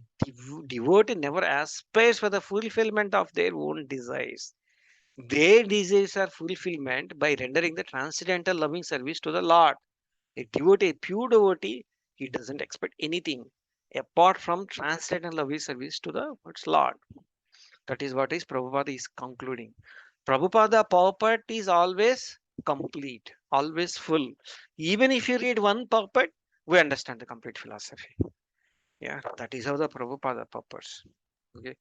devotee never aspires for the fulfillment of their own desires. Their desires are fulfillment by rendering the transcendental loving service to the Lord. A devotee, a pure devotee, he doesn't expect anything apart from transcendental loving service to the its Lord. That is what is Prabhupada is concluding. Prabhupada purport is always complete, always full. Even if you read one purport, we understand the complete philosophy. Yeah, that is how the Prabhupada purports. Okay,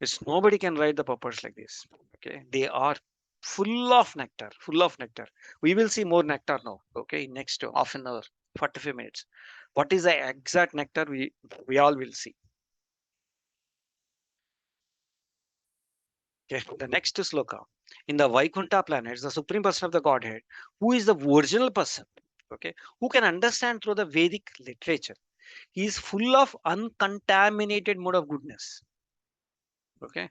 it's nobody can write the purports like this. Okay, they are full of nectar, full of nectar. We will see more nectar now. Okay, next half an hour, 45 minutes. What is the exact nectar? We all will see. Okay, the next sloka. In the Vaikuntha planets, the Supreme Person of the Godhead, who is the original person, okay, who can understand through the Vedic literature. He is full of uncontaminated mode of goodness. Okay,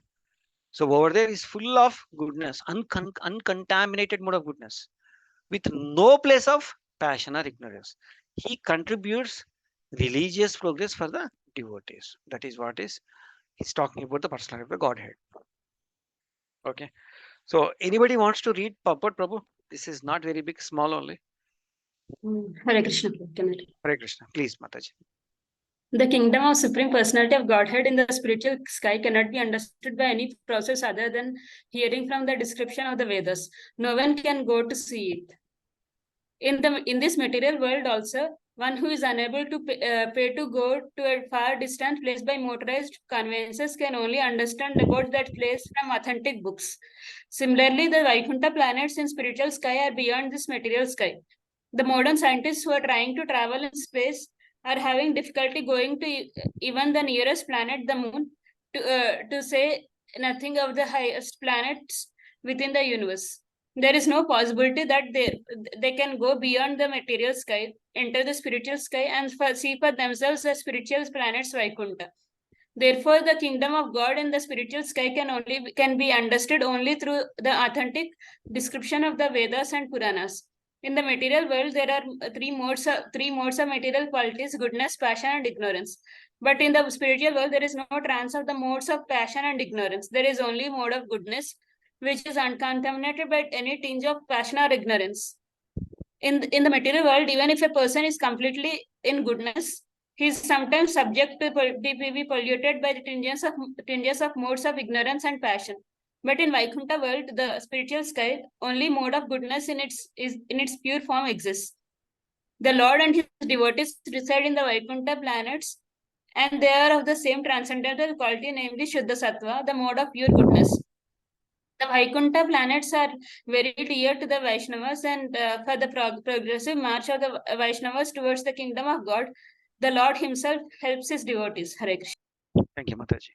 so over there is full of goodness, uncontaminated mode of goodness, with no place of passion or ignorance. He contributes religious progress for the devotees. That is what is he's talking about the personality of the Godhead. Okay. So anybody wants to read purport, Prabhu? This is not very big, small only. Hare Krishna. Can I read? Hare Krishna. Please, Mataji. The kingdom of Supreme Personality of Godhead in the spiritual sky cannot be understood by any process other than hearing from the description of the Vedas. No one can go to see it. In this material world also, one who is unable to pay to go to a far distant place by motorized conveyances can only understand about that place from authentic books. Similarly, the Vaikuntha planets in spiritual sky are beyond this material sky. The modern scientists who are trying to travel in space are having difficulty going to even the nearest planet, the moon, to say nothing of the highest planets within the universe. There is no possibility that they can go beyond the material sky, enter the spiritual sky, and see for themselves the spiritual planets Vaikuntha. Therefore, the kingdom of God in the spiritual sky can be understood only through the authentic description of the Vedas and Puranas. In the material world, there are three modes of material qualities: goodness, passion, and ignorance. But in the spiritual world, there is no trance of the modes of passion and ignorance. There is only mode of goodness, which is uncontaminated by any tinge of passion or ignorance. In the material world, even if a person is completely in goodness, he is sometimes subject to be polluted by the tinges of modes of ignorance and passion. But in Vaikuntha world, the spiritual sky, only mode of goodness in its pure form exists. The Lord and his devotees reside in the Vaikuntha planets, and they are of the same transcendental quality, namely Shuddha Sattva, the mode of pure goodness. The Vaikuntha planets are very dear to the Vaishnavas, and for the progressive march of the Vaishnavas towards the kingdom of God, the Lord himself helps his devotees. Hare Krishna. Thank you, Mataji.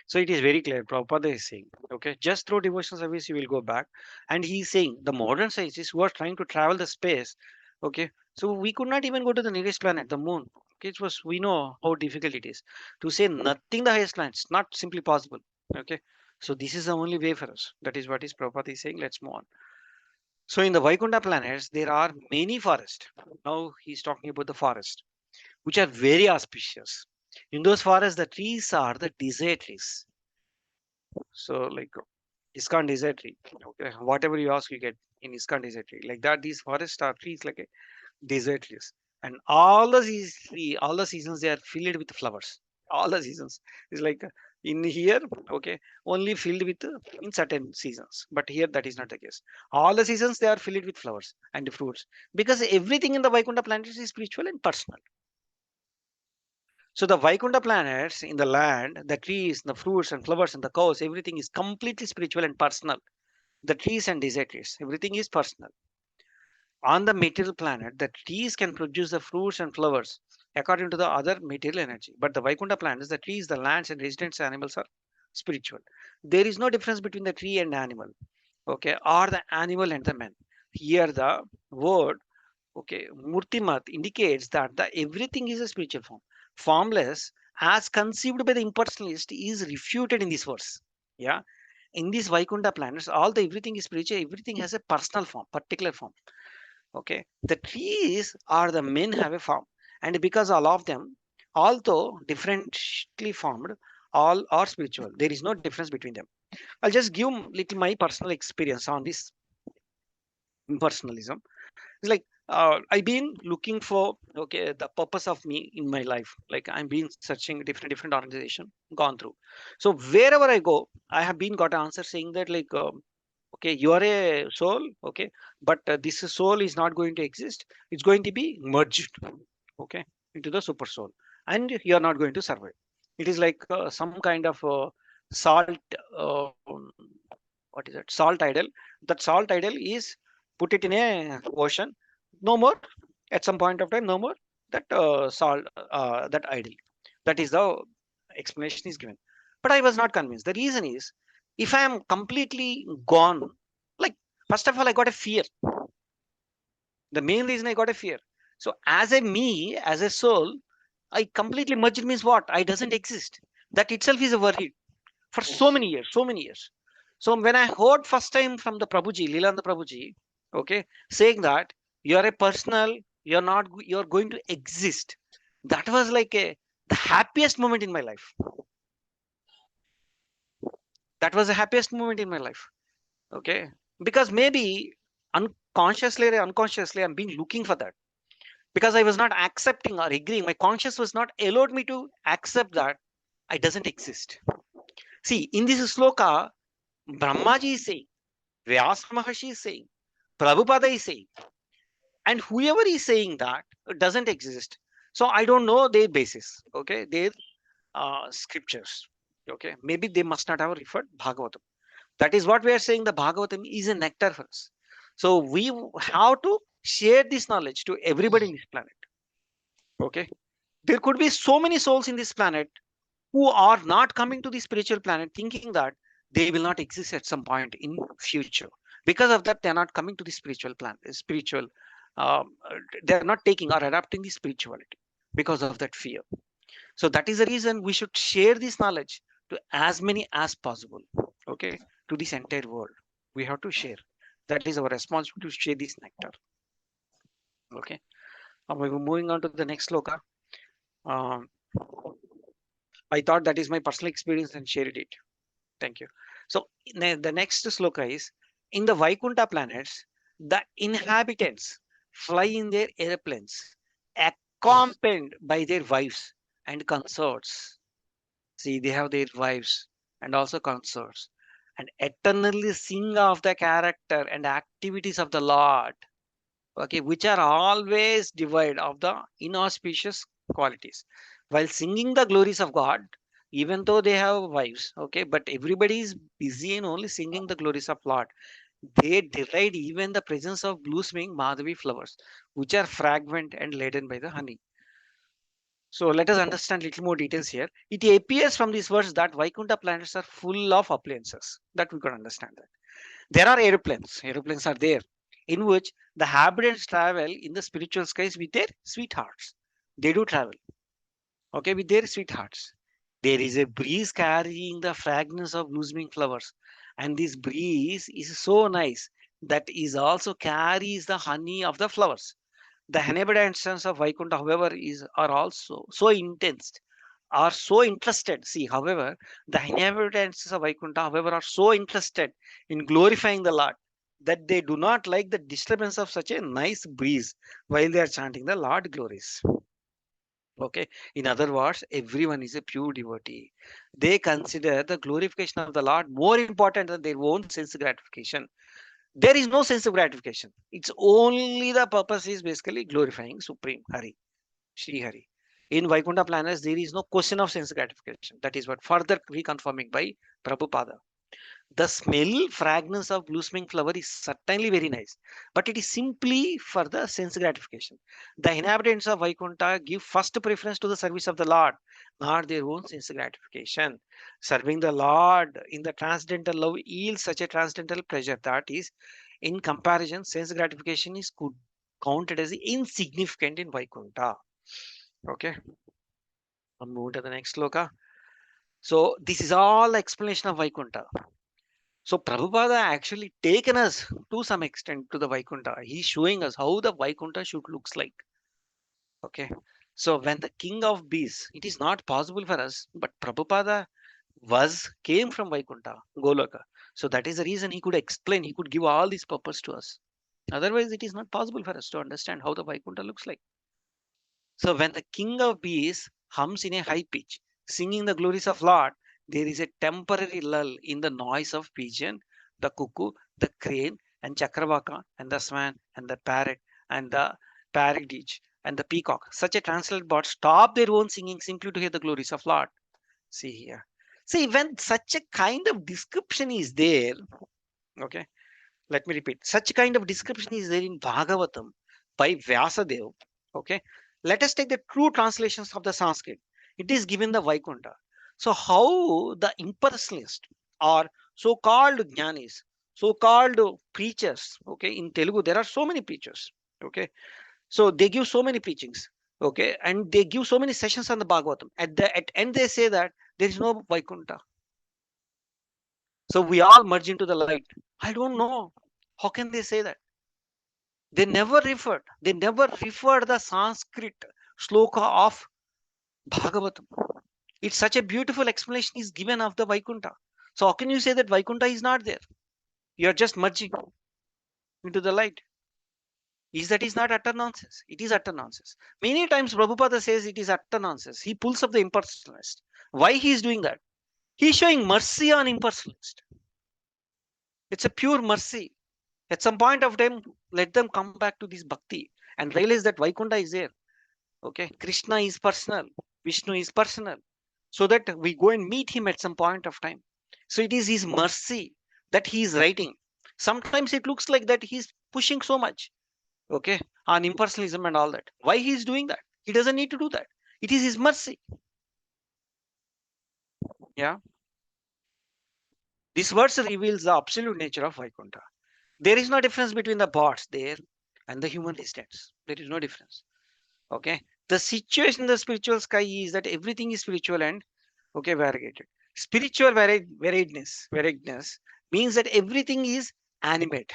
So it is very clear. Prabhupada is saying, okay, just through devotional service, you will go back. And he is saying the modern scientists who are trying to travel the space, okay, so we could not even go to the nearest planet, the moon. Okay, we know how difficult it is to say nothing the highest planet. It's not simply possible. Okay, so this is the only way for us. That is what is Prabhupada is saying. Let's move on. So in the Vaikuntha planets, there are many forests. Now he's talking about the forest, which are very auspicious. In those forests, the trees are the desert trees. So like ISKCON desert tree, okay, whatever you ask, you get in ISKCON desert tree. Like that, these forests are trees like a desert trees, and all the seasons they are filled with flowers. All the seasons is like in here, okay, only filled with in certain seasons. But here that is not the case. All the seasons they are filled with flowers and fruits because everything in the Vaikuntha planets is spiritual and personal. So the Vaikuntha planets in the land, the trees, the fruits and flowers and the cows, everything is completely spiritual and personal. The trees and desert trees, everything is personal. On the material planet, the trees can produce the fruits and flowers according to the other material energy. But the Vaikuntha planets, the trees, the lands and residents animals are spiritual. There is no difference between the tree and animal, okay, or the animal and the man. Here the word, okay, Murtimat indicates that the everything is a spiritual form. Formless, as conceived by the impersonalist, is refuted in this verse. Yeah. In these Vaikuntha planets, all the everything is spiritual, everything has a personal form, particular form. Okay. The trees are the men have a form. And because all of them, although differently formed, all are spiritual. There is no difference between them. I'll just give little my personal experience on this impersonalism. It's like I've been looking for the purpose of me in my life. Like I'm been searching different organization, gone through. So wherever I go, I have been got an answer saying that like okay, you are a soul, okay, but this soul is not going to exist. It's going to be merged, okay, into the super soul, and you are not going to survive. It is like some kind of salt. What is that? Salt idol. That salt idol is put it in a ocean. No more. At some point of time, no more. That salt, that idol. That is the explanation is given. But I was not convinced. The reason is, if I am completely gone, like first of all, I got a fear. The main reason I got a fear. So as a me, as a soul, I completely merged means what? I doesn't exist. That itself is a worry for so many years, so many years. So when I heard first time from the Prabhuji, Lilananda Prabhuji, okay, saying that you are a personal, you're not, you're going to exist. That was like the happiest moment in my life. That was the happiest moment in my life. Okay, because maybe unconsciously or unconsciously, I'm being looking for that because I was not accepting or agreeing. My conscience was not allowed me to accept that I doesn't exist. See, in this sloka, Brahmaji is saying, Vyas Maharshi is saying, Prabhupada is saying, and whoever is saying that doesn't exist. So I don't know their basis, okay, their scriptures, okay. Maybe they must not have referred Bhagavatam. That is what we are saying. The Bhagavatam is a nectar for us. So we have to share this knowledge to everybody in this planet, okay. There could be so many souls in this planet who are not coming to the spiritual planet thinking that they will not exist at some point in future. Because of that, they are not coming to the spiritual planet, spiritual, they are not taking or adapting the spirituality because of that fear. So that is the reason we should share this knowledge to as many as possible, okay, to this entire world. We have to share. That is our responsibility to share this nectar, okay. We were moving on to the next sloka. um, I thought that is my personal experience and shared it. Thank you. So the next sloka is, in the Vaikunta planets, the inhabitants fly in their airplanes, accompanied by their wives and consorts. See, they have their wives and also consorts, and eternally sing of the character and activities of the Lord, okay, which are always devoid of the inauspicious qualities. While singing the glories of God, even though they have wives, okay, but everybody is busy in only singing the glories of Lord. They deride even the presence of blue swimming Madhavi flowers, which are fragrant and laden by the honey. So let us understand little more details here. It appears from these words that Vaikunta planets are full of appliances. That we can understand that. There are aeroplanes. Aeroplanes are there in which the inhabitants travel in the spiritual skies with their sweethearts. They do travel, okay, with their sweethearts. There is a breeze carrying the fragrance of blossoming flowers, and this breeze is so nice that is also carries the honey of the flowers. The inhabitants of Vaikunta, however, are also so intense, are so interested. See, however, the inhabitants of Vaikunta, however, are so interested in glorifying the Lord that they do not like the disturbance of such a nice breeze while they are chanting the Lord glories. Okay. In other words, everyone is a pure devotee. They consider the glorification of the Lord more important than their own sense gratification. There is no sense of gratification. It's only the purpose is basically glorifying Supreme Hari. Shri Hari. In Vaikuntha planets, there is no question of sense gratification. That is what further reconfirming by Prabhupada. The smell, fragrance of blossoming flower is certainly very nice, but it is simply for the sense gratification. The inhabitants of Vaikuntha give first preference to the service of the Lord, not their own sense gratification. Serving the Lord in the transcendental love yields such a transcendental pleasure that is, in comparison, sense gratification is counted as insignificant in Vaikuntha. Okay, I'll move to the next sloka. So this is all explanation of Vaikuntha. So Prabhupada actually taken us to some extent to the Vaikuntha. He's showing us how the Vaikuntha should looks like. Okay. So when the king of bees, it is not possible for us, but Prabhupada came from Vaikuntha, Goloka. So that is the reason he could explain, he could give all this purpose to us. Otherwise, it is not possible for us to understand how the Vaikuntha looks like. So when the king of bees hums in a high pitch, singing the glories of Lord, there is a temporary lull in the noise of pigeon, the cuckoo, the crane, and Chakravaka, and the swan, and the parrot, and the parrotditch, and the peacock. Such a translated bot stop their own singing simply to hear the glories of Lord. See here. See, when such a kind of description is there, okay, let me repeat, such kind of description is there in Bhagavatam by Vyasadeva. Okay, let us take the true translations of the Sanskrit. It is given the Vaikuntha. So how the impersonalist or so-called jnanis, so-called preachers, okay, in Telugu there are so many preachers, okay, so they give so many preachings, okay, and they give so many sessions on the Bhagavatam. At end they say that there is no Vaikuntha. So we all merge into the light. I don't know. How can they say that? They never referred the Sanskrit shloka of Bhagavatam. It's such a beautiful explanation is given of the Vaikuntha. So how can you say that Vaikuntha is not there? You are just merging into the light. Is not utter nonsense? It is utter nonsense. Many times Prabhupada says it is utter nonsense. He pulls up the impersonalist. Why he is doing that? He is showing mercy on impersonalist. It's a pure mercy. At some point of time, let them come back to this bhakti and realize that Vaikuntha is there. Okay, Krishna is personal, Vishnu is personal, so that we go and meet him at some point of time. So it is his mercy that he is writing. Sometimes it looks like that he's pushing so much, okay, on impersonalism and all that. Why he is doing that? He doesn't need to do that. It is his mercy. Yeah. This verse reveals the absolute nature of Vaikuntha. There is no difference between the bots there and the human residents. There is no difference. Okay. The situation in the spiritual sky is that everything is spiritual and okay, variegated. Spiritual variedness means that everything is animate.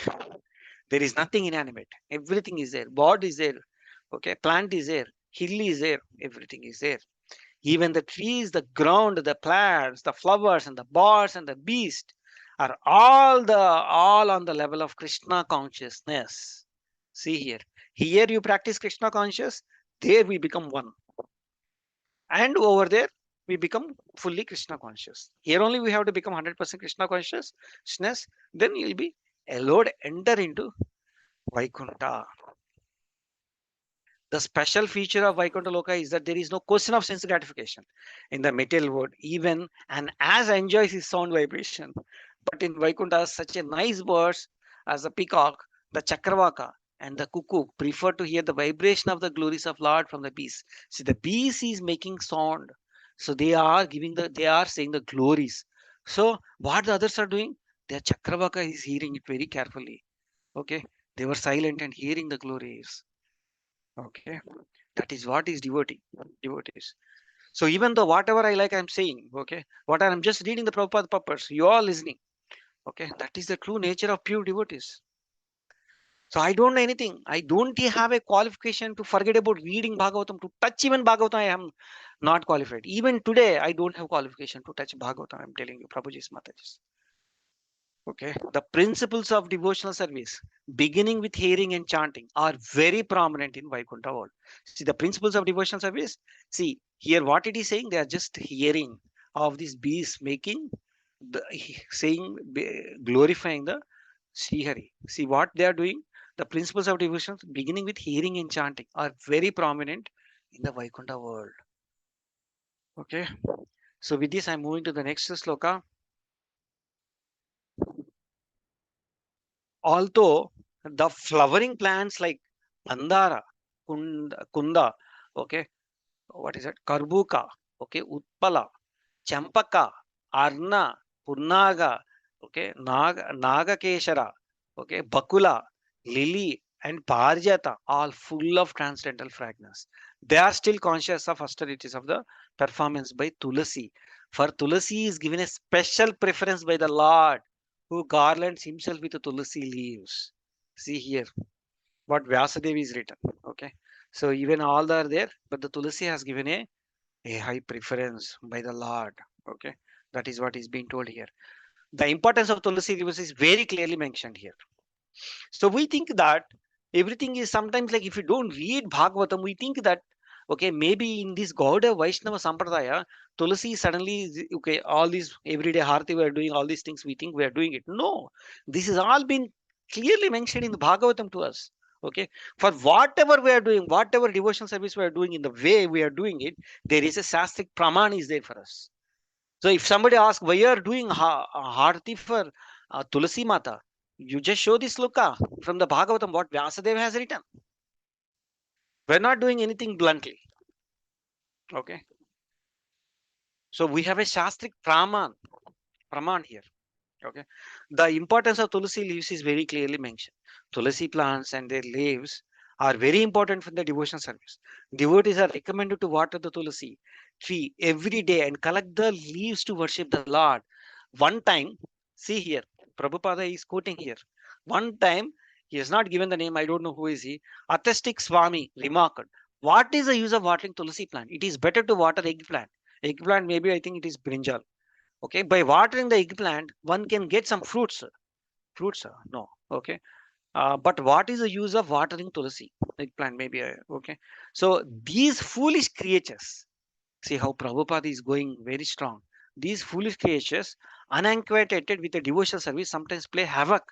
There is nothing inanimate. Everything is there. God is there. Okay, plant is there. Hill is there. Everything is there. Even the trees, the ground, the plants, the flowers, and the birds and the beast are all on the level of Krishna consciousness. See here. Here you practice Krishna conscious. There we become one. And over there we become fully Krishna conscious. Here only we have to become 100% Krishna consciousness. Then you'll be allowed enter into Vaikuntha. The special feature of Vaikuntha Loka is that there is no question of sense gratification in the material world. Even an ass enjoys his sound vibration. But in Vaikuntha, such a nice birds as the peacock, the chakravaka, and the cuckoo prefer to hear the vibration of the glories of Lord from the bees. See, the bees is making sound. So they are saying the glories. So what the others are doing? Their chakravaka is hearing it very carefully. Okay. They were silent and hearing the glories. Okay, that is what is devotees. So even though whatever I like I'm saying, okay, what I'm just reading the Prabhupada purpose, you are listening. Okay, that is the true nature of pure devotees. So I don't know anything. I don't have a qualification to forget about reading Bhagavatam, to touch even Bhagavatam. I am not qualified. Even today, I don't have qualification to touch Bhagavatam. I'm telling you, Prabhuji's Mataji's. Okay, the principles of devotional service, beginning with hearing and chanting, are very prominent in Vaikuntha world. See the principles of devotional service. See here, what it is saying, they are just hearing of these bees making the saying, glorifying the Sri Hari. See what they are doing. The principles of devotion, beginning with hearing and chanting, are very prominent in the Vaikuntha world. Okay, so with this, I'm moving to the next sloka. Although the flowering plants like Mandara, Kunda, okay, what is it? Karbuka, okay, Utpala, Champaka, Arna, Purnaga, okay, Nagakeshara, okay, Bakula, Lily, and Parijata, all full of transcendental fragrance. They are still conscious of austerities of the performance by Tulasi. For Tulasi is given a special preference by the Lord, who garlands himself with the Tulasi leaves. See here what Vyasadeva is written. Okay, so even all are there, but the Tulasi has given a high preference by the Lord. Okay, that is what is being told here. The importance of Tulasi leaves is very clearly mentioned here. So we think that everything is sometimes like if you don't read Bhagavatam, we think that okay, maybe in this Gauda Vaishnava Sampradaya, Tulasi suddenly okay, all these everyday Harati we are doing, all these things we think we are doing it. No, this has all been clearly mentioned in the Bhagavatam to us. Okay, for whatever we are doing, whatever devotional service we are doing, in the way we are doing it, there is a Shastric Praman is there for us. So if somebody asks why you are doing Harati for Tulasi Mata, you just show this sloka from the Bhagavatam, what Vyasadeva has written. We're not doing anything bluntly. Okay. So we have a Shastric Praman here. Okay. The importance of Tulasi leaves is very clearly mentioned. Tulasi plants and their leaves are very important for the devotional service. Devotees are recommended to water the Tulasi tree every day and collect the leaves to worship the Lord. One time, see here, Prabhupada is quoting here. One time, he has not given the name, I don't know who is he. Athestic Swami remarked, what is the use of watering Tulasi plant? It is better to water eggplant. Eggplant, maybe I think it is brinjal. Okay, by watering the eggplant, one can get some fruits. Fruits, no. Okay, but what is the use of watering Tulasi eggplant? Maybe okay. So these foolish creatures, see how Prabhupada is going very strong. These foolish creatures, unacquainted with the devotional service, sometimes play havoc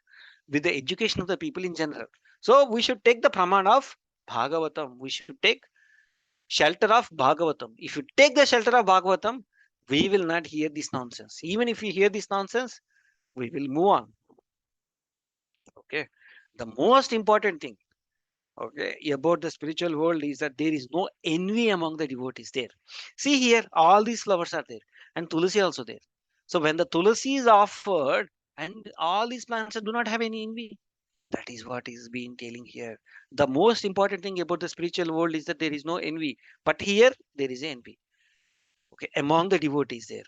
with the education of the people in general. So we should take the praman of Bhagavatam. We should take shelter of Bhagavatam. If you take the shelter of Bhagavatam, we will not hear this nonsense. Even if we hear this nonsense, we will move on. Okay. The most important thing, okay, about the spiritual world is that there is no envy among the devotees there. See here, all these flowers are there, and Tulasi also there. So when the Tulasi is offered, and all these plants do not have any envy. That is what is being telling here. The most important thing about the spiritual world is that there is no envy. But here, there is envy. Okay, among the devotees there.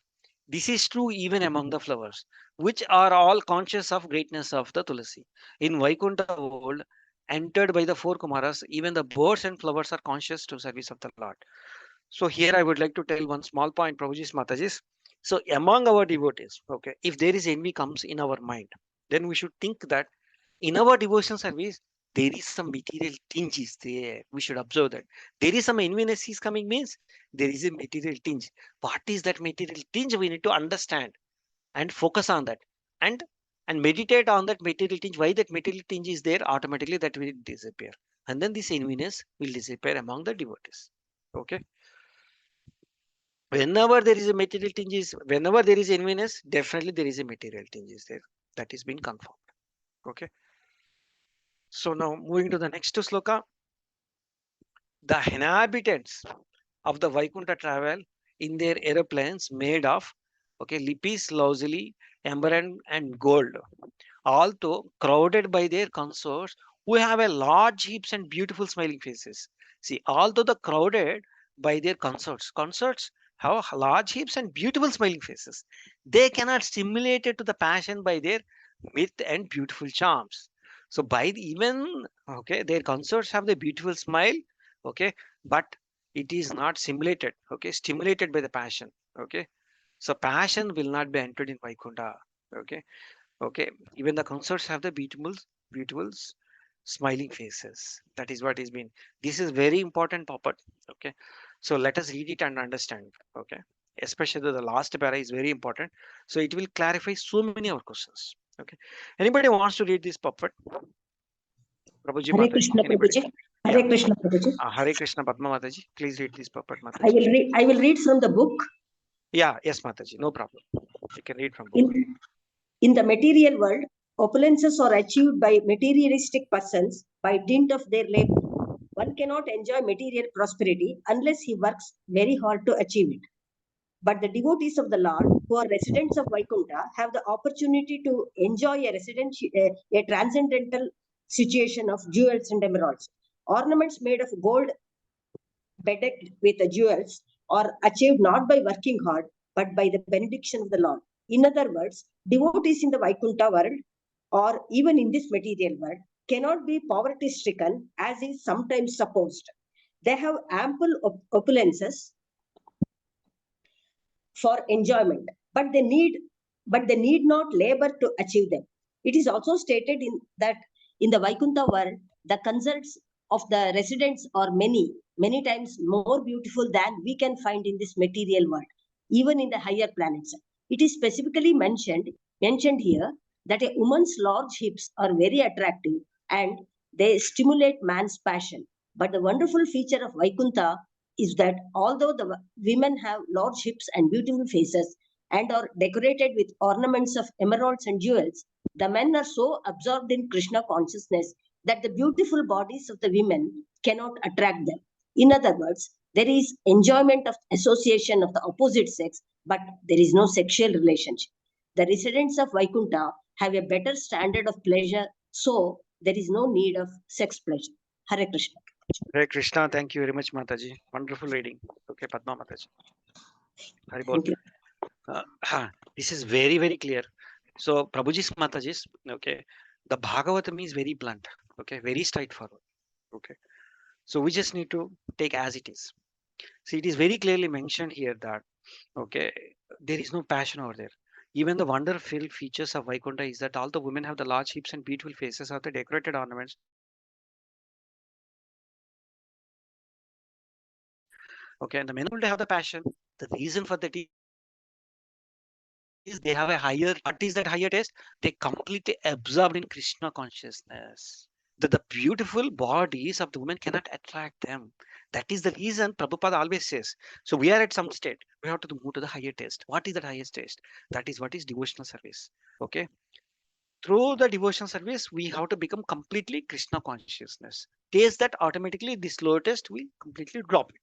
This is true even among the flowers, which are all conscious of greatness of the Tulasi. In Vaikuntha world, entered by the four Kumaras, even the birds and flowers are conscious to service of the Lord. So here I would like to tell one small point, Prabhuji's Matajis. So among our devotees, okay, if there is envy comes in our mind, then we should think that in our devotion service, there is some material tinge is there. We should observe that. There is some enviness is coming means there is a material tinge. What is that material tinge? We need to understand and focus on that. And meditate on that material tinge. Why that material tinge is there, automatically that will disappear. And then this enviness will disappear among the devotees. Okay. Whenever there is a material tinge whenever there is enviness, definitely there is a material tinge is there. That is been confirmed. Okay. So now moving to the next sloka, the inhabitants of the Vaikuntha travel in their aeroplanes made of okay lipis lazuli, amber and gold, although crowded by their consorts who have a large heaps and beautiful smiling faces. See, although the crowded by their consorts have large heaps and beautiful smiling faces, they cannot stimulate it to the passion by their myth and beautiful charms. So by even okay, their consorts have the beautiful smile, okay, but it is not simulated, okay, stimulated by the passion, okay. So passion will not be entered in Vaikuntha, okay. Okay, even the consorts have the beautiful smiling faces. That is what is been. This is very important puppet. Okay, so let us read it and understand. Okay, especially the last para is very important. So it will clarify so many of our questions. Okay, anybody wants to read this puppet? Prabhuji Hare Mataji. Krishna Anybody? Prabhuji. Hare Krishna Prabhuji. Hare Krishna Padma Mataji. Please read this puppet, I Mataji. will read. I will read from the book. Yeah, yes, Mataji. No problem. You can read from book. In the material world, opulences are achieved by materialistic persons by dint of their labor. One cannot enjoy material prosperity unless he works very hard to achieve it. But the devotees of the Lord, who are residents of Vaikuntha, have the opportunity to enjoy a transcendental situation of jewels and emeralds. Ornaments made of gold bedecked with jewels are achieved not by working hard, but by the benediction of the Lord. In other words, devotees in the Vaikuntha world, or even in this material world, cannot be poverty stricken as is sometimes supposed. They have ample opulences for enjoyment, but they need not labor to achieve them. It is also stated in that In the Vaikuntha world, the concerts of the residents are many, many times more beautiful than we can find in this material world, even in the higher planets. It is specifically mentioned here that a woman's large hips are very attractive and they stimulate man's passion. But the wonderful feature of Vaikuntha is that although the women have large hips and beautiful faces and are decorated with ornaments of emeralds and jewels, the men are so absorbed in Krishna consciousness that the beautiful bodies of the women cannot attract them. In other words, there is enjoyment of association of the opposite sex, but there is no sexual relationship. The residents of Vaikuntha have a better standard of pleasure, so there is no need of sex pleasure. Hare Krishna. Hare Krishna, thank you very much, Mataji. Wonderful reading. Okay, Padma Mataji. Hari Bol. Thank you. This is very, very clear. So, Prabhuji's Mataji's, okay, the Bhagavatam is very blunt, okay, very straightforward, okay. So, we just need to take as it is. See, it is very clearly mentioned here that, okay, there is no passion over there. Even the wonderful features of Vaikuntha is that all the women have the large hips and beautiful faces, have the decorated ornaments. Okay, and the men will have the passion. The reason for that is they have a higher, what is that higher taste? They completely absorbed in Krishna consciousness. That the beautiful bodies of the women cannot attract them. That is the reason Prabhupada always says. So we are at some state. We have to move to the higher taste. What is that highest taste? That is what is devotional service. Okay. Through the devotional service, we have to become completely Krishna consciousness. Taste that automatically this lower taste will completely drop it.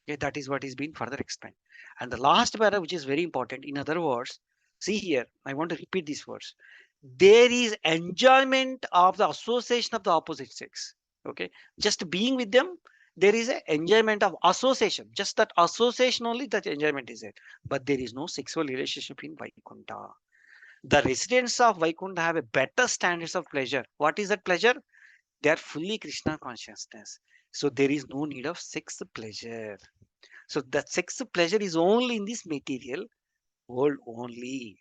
Okay, that is what is being further explained. And the last para, which is very important, in other words, see here, I want to repeat these words. There is enjoyment of the association of the opposite sex. Okay, just being with them, there is an enjoyment of association. Just that association only, that enjoyment is it. But there is no sexual relationship in Vaikuntha. The residents of Vaikuntha have a better standards of pleasure. What is that pleasure? They are fully Krishna consciousness. So there is no need of sex pleasure. So that sex pleasure is only in this material world only.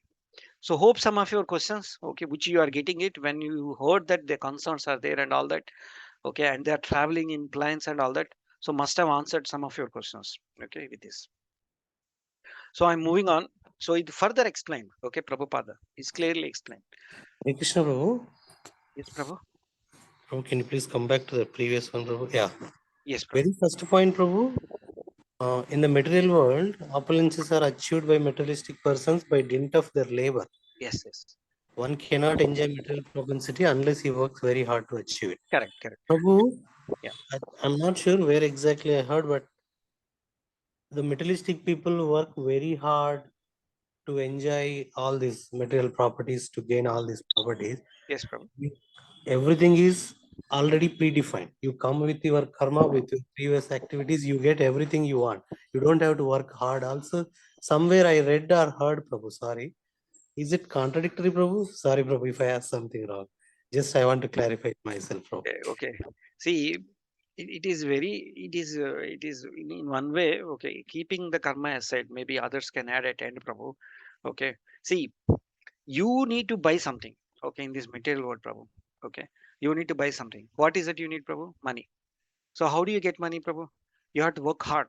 So hope some of your questions, okay, which you are getting it when you heard that the concerns are there and all that, okay, and they are traveling in planes and all that. So must have answered some of your questions, okay, with this. So I'm moving on. So it further explained, okay, Prabhupada is clearly explained. Hare Krishna, Prabhu. Yes, Prabhu. Prabhu, can you please come back to the previous one, Prabhu? Yeah. Yes, Prabhu. Very first point, Prabhu. In the material world, opulences are achieved by materialistic persons by dint of their labor. Yes, yes. One cannot enjoy material propensity unless he works very hard to achieve it. Correct, correct. Prabhu, Yeah. I'm not sure where exactly I heard, but the materialistic people work very hard to enjoy all these material properties, to gain all these properties. Yes, Prabhu. Everything is already predefined. You come with your karma, with your previous activities, you get everything you want. You don't have to work hard. Also, somewhere I read or heard, Prabhu, sorry. Is it contradictory, Prabhu? Sorry, Prabhu, if I asked something wrong. Just I want to clarify it myself, Prabhu. Okay. See, it is very, it is in one way, okay, keeping the karma aside, maybe others can add at end, Prabhu. Okay. See, you need to buy something, okay, in this material world, Prabhu. Okay. You need to buy something. What is it you need, Prabhu? Money. So how do you get money, Prabhu? You have to work hard.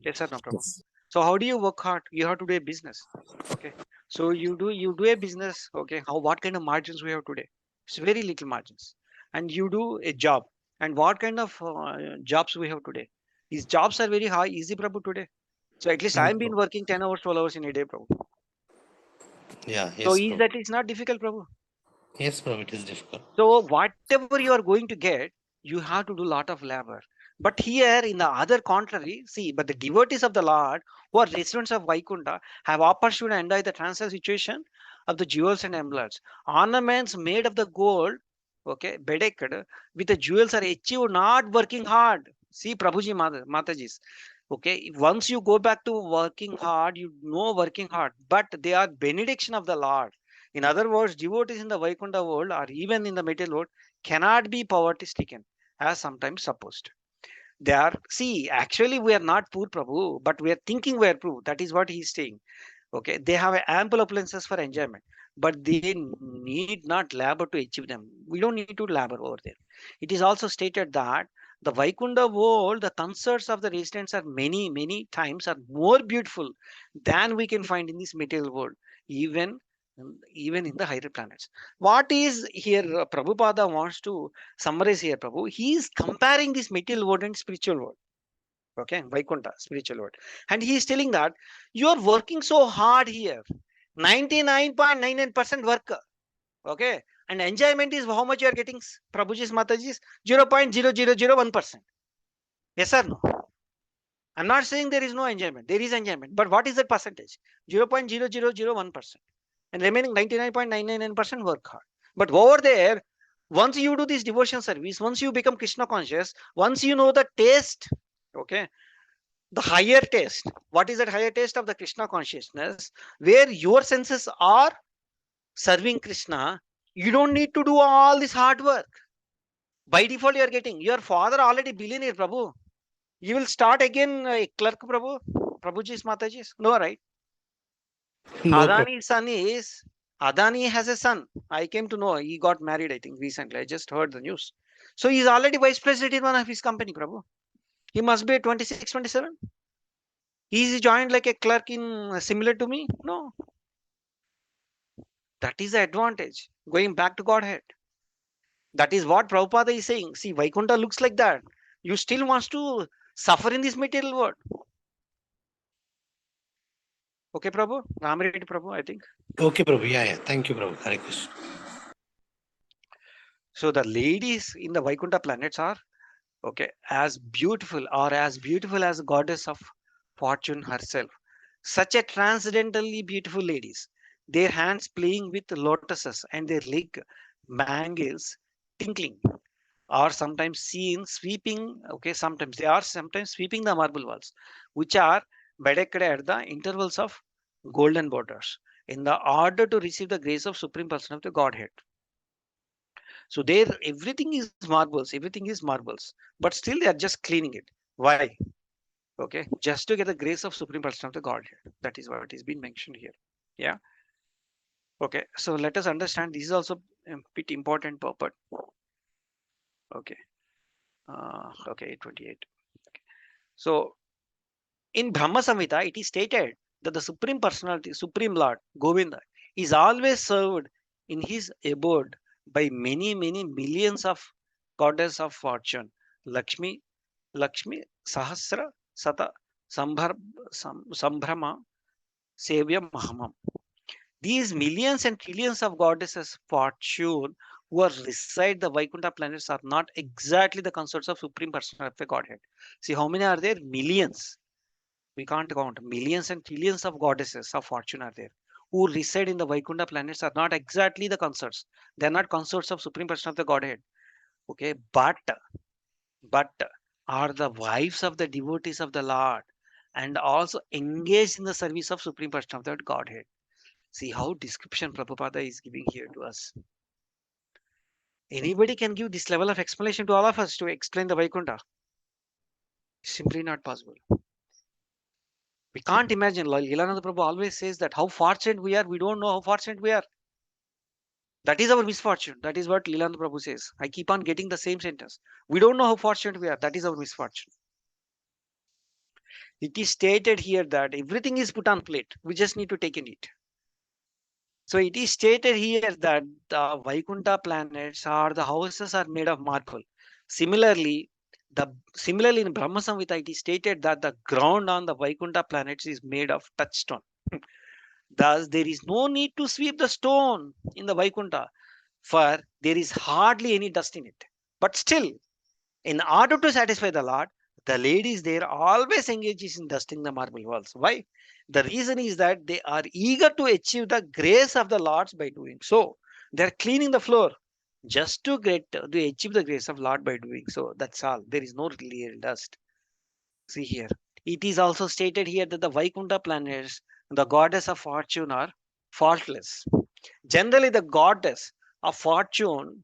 Yes or no, Prabhu? Yes. So how do you work hard? You have to do a business. Okay. So you do a business. Okay. What kind of margins we have today? It's very little margins. And you do a job. And what kind of jobs we have today? These jobs are very high, easy, Prabhu, today. So at least Yes, I've been Prabhu. working 10 hours, 12 hours in a day, Prabhu. Yeah, So yes, is Prabhu. that it's not difficult, Prabhu? Yes, Prabhu, it is difficult. So whatever you are going to get, you have to do a lot of labor. But here, in the other contrary, see, but the devotees of the Lord, who are residents of Vaikuntha, have opportunity to enjoy the transcendental situation of the jewels and emeralds. Ornaments made of the gold, okay, bedecked with the jewels are achieved not working hard. See, Prabhuji Mataji's. Okay, once you go back to working hard, you know working hard, but they are benediction of the Lord. In other words, devotees in the Vaikuntha world or even in the material world cannot be poverty stricken, as sometimes supposed. They are, see, actually, we are not poor, Prabhu, but we are thinking we are poor. That is what he is saying. Okay, they have ample opulences for enjoyment. but they need not labor to achieve them. We don't need to labor over there. It is also stated that the Vaikunta world, the concerts of the residents are many times are more beautiful than we can find in this material world, even even in the higher planets. What is here Prabhupada wants to summarize here, Prabhu? He is comparing this material world and spiritual world. Okay, Vaikunta, spiritual world. And he is telling that you are working so hard here. 99.99% work. Okay. And enjoyment is how much you are getting, Prabhuji's Mataji's 0.0001%. Yes or no? I'm not saying there is no enjoyment. There is enjoyment. But what is that percentage? 0.0001%. And remaining 99.999% work hard. But over there, once you do this devotion service, once you become Krishna conscious, once you know the taste, okay, the higher taste. What is that higher taste of the Krishna consciousness? Where your senses are serving Krishna, you don't need to do all this hard work. By default, you are getting. Your father already billionaire, Prabhu. You will start again a clerk, Prabhu. Prabhuji's Mataji's. No, right? No, Prabhu. Adani's son is, Adani has a son. I came to know he got married, I think, recently. I just heard the news. So he's already vice president in one of his company, Prabhu. He must be 26, 27. Is joined like a clerk in similar to me? No. That is the advantage. Going back to Godhead. That is what Prabhupada is saying. See, Vaikuntha looks like that. You still wants to suffer in this material world. Okay, Prabhu? Ramreddy Prabhu, I think. Okay, Prabhu. Yeah. Thank you, Prabhu. Hare Krishna. So the ladies in the Vaikuntha planets are okay as beautiful as the goddess of fortune herself. Such a transcendentally beautiful ladies. Their hands playing with lotuses and their leg bangles tinkling are sometimes seen sweeping. Okay, sometimes they are sometimes sweeping the marble walls, which are bedecked at the intervals of golden borders in the order to receive the grace of Supreme Person of the Godhead. So there, everything is marbles, but still they are just cleaning it. Why? Okay, just to get the grace of Supreme Person of the Godhead. That is what is being mentioned here. Yeah. Okay, so let us understand. This is also a bit important purport. Okay. Okay, 28. Okay. So in Brahma Samhita, it is stated that the Supreme Personality, Supreme Lord, Govinda, is always served in his abode by many millions of goddess of fortune. Lakshmi, Sahasra, Sata, Sambhrama, Sevya Mahamam. These millions and trillions of goddesses fortune who are reside the Vaikuntha planets are not exactly the consorts of Supreme Personality of the Godhead. See how many are there? Millions. We can't count. Millions and trillions of goddesses of fortune are there. Who reside in the Vaikuntha planets are not exactly the consorts. They are not consorts of Supreme Person of the Godhead. Okay, but are the wives of the devotees of the Lord and also engaged in the service of Supreme Person of the Godhead. See how description Prabhupada is giving here to us. Anybody can give this level of explanation to all of us to explain the Vaikuntha. Simply not possible. We can't imagine. Lilananda Prabhu always says that how fortunate we are. We don't know how fortunate we are. That is our misfortune. That is what Lilananda Prabhu says. I keep on getting the same sentence. We don't know how fortunate we are. That is our misfortune. It is stated here that everything is put on plate. We just need to take in it. So it is stated here that the Vaikuntha planets or the houses are made of marble. Similarly in Brahma Samhita, it is stated that the ground on the Vaikuntha planets is made of touchstone. Thus, there is no need to sweep the stone in the Vaikuntha, for there is hardly any dust in it. But still, in order to satisfy the Lord, the ladies there always engages in dusting the marble walls. Why? The reason is that they are eager to achieve the grace of the Lord by doing so. They are cleaning the floor just to achieve the grace of Lord by doing so. That's all. There is no real dust. See here. It is also stated here that the Vaikuntha planets, the goddess of fortune, are faultless. Generally, the goddess of fortune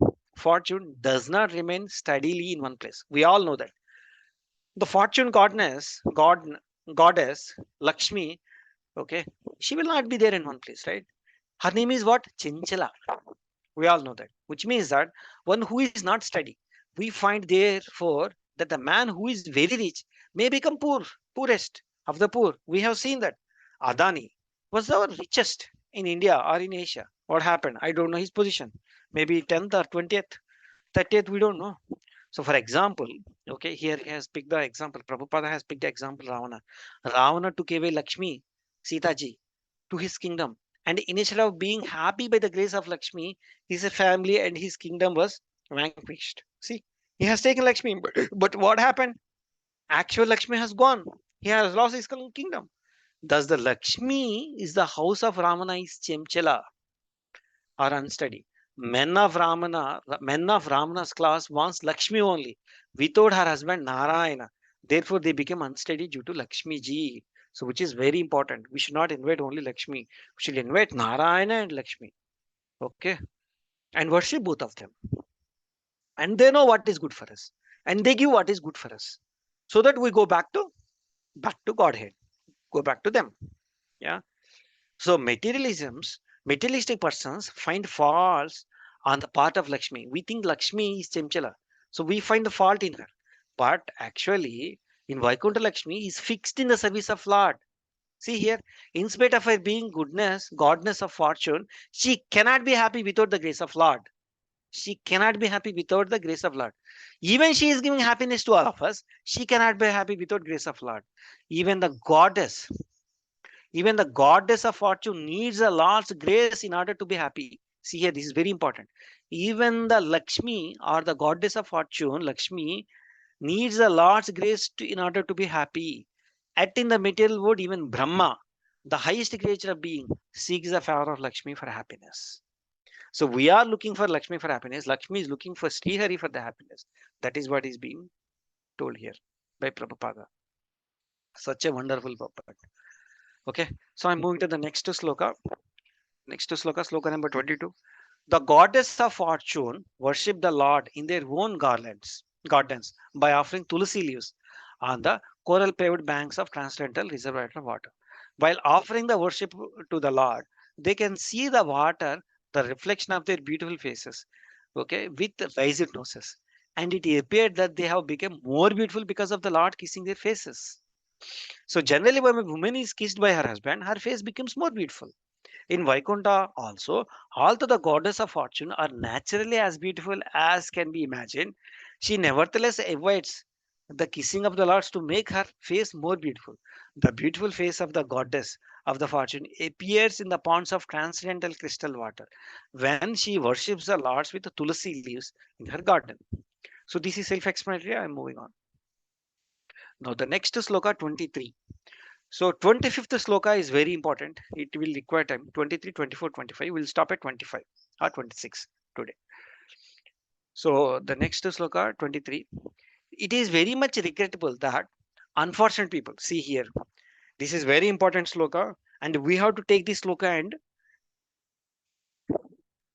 does not remain steadily in one place. We all know that. The fortune goddess Lakshmi, okay, she will not be there in one place, right? Her name is what? Chinchala. We all know that, which means that one who is not steady. We find therefore that the man who is very rich may become poor, poorest of the poor. We have seen that. Adani was the richest in India or in Asia. What happened? I don't know his position. Maybe 10th or 20th, 30th, we don't know. So, for example, okay, here he has picked the example. Prabhupada has picked the example Ravana. Ravana took away Lakshmi, Sita ji, to his kingdom. And instead of being happy by the grace of Lakshmi, his family and his kingdom was vanquished. See, he has taken Lakshmi, but what happened? Actual Lakshmi has gone. He has lost his kingdom. Thus, the Lakshmi is the house of Ramana is Chemchala or unsteady. Men of Ramana's class wants Lakshmi only, without her husband Narayana. Therefore, they become unsteady due to Lakshmi ji. So, which is very important. We should not invite only Lakshmi. We should invite Narayana and Lakshmi. Okay. And worship both of them. And they know what is good for us. And they give what is good for us. So that we go back to Godhead. Go back to them. Yeah. So materialistic persons find faults on the part of Lakshmi. We think Lakshmi is Chemchala. So we find the fault in her. But actually, in Vaikuntha Lakshmi is fixed in the service of Lord. See here, in spite of her being godness of fortune, she cannot be happy without the grace of Lord. She cannot be happy without the grace of Lord. Even she is giving happiness to all of us. She cannot be happy without grace of Lord. Even the goddess of fortune needs a Lord's grace in order to be happy. See here, this is very important. Even the Lakshmi or the goddess of fortune, Lakshmi, needs a Lord's grace in order to be happy. At in the material world, even Brahma, the highest creature of being, seeks the favor of Lakshmi for happiness. So we are looking for Lakshmi for happiness. Lakshmi is looking for Srihari for the happiness. That is what is being told here by Prabhupada. Such a wonderful purport. Okay, so I'm moving to the next sloka. Sloka number 22. The goddess of fortune worship the Lord in their own gardens by offering tulsi leaves on the coral paved banks of transcendental reservoir water. While offering the worship to the Lord, they can see the water, the reflection of their beautiful faces, okay, with raised noses. And it appeared that they have become more beautiful because of the Lord kissing their faces. So generally, when a woman is kissed by her husband, her face becomes more beautiful. In Vaikuntha also, although the goddess of fortune are naturally as beautiful as can be imagined, she nevertheless avoids the kissing of the lords to make her face more beautiful. The beautiful face of the goddess of the fortune appears in the ponds of transcendental crystal water when she worships the lords with the tulsi leaves in her garden. So this is self-explanatory. I am moving on. Now the next sloka 23. So 25th sloka is very important. It will require time. 23, 24, 25. We'll stop at 25 or 26 today. So the next sloka 23. It is very much regrettable that unfortunate people, see here, this is very important sloka and we have to take this sloka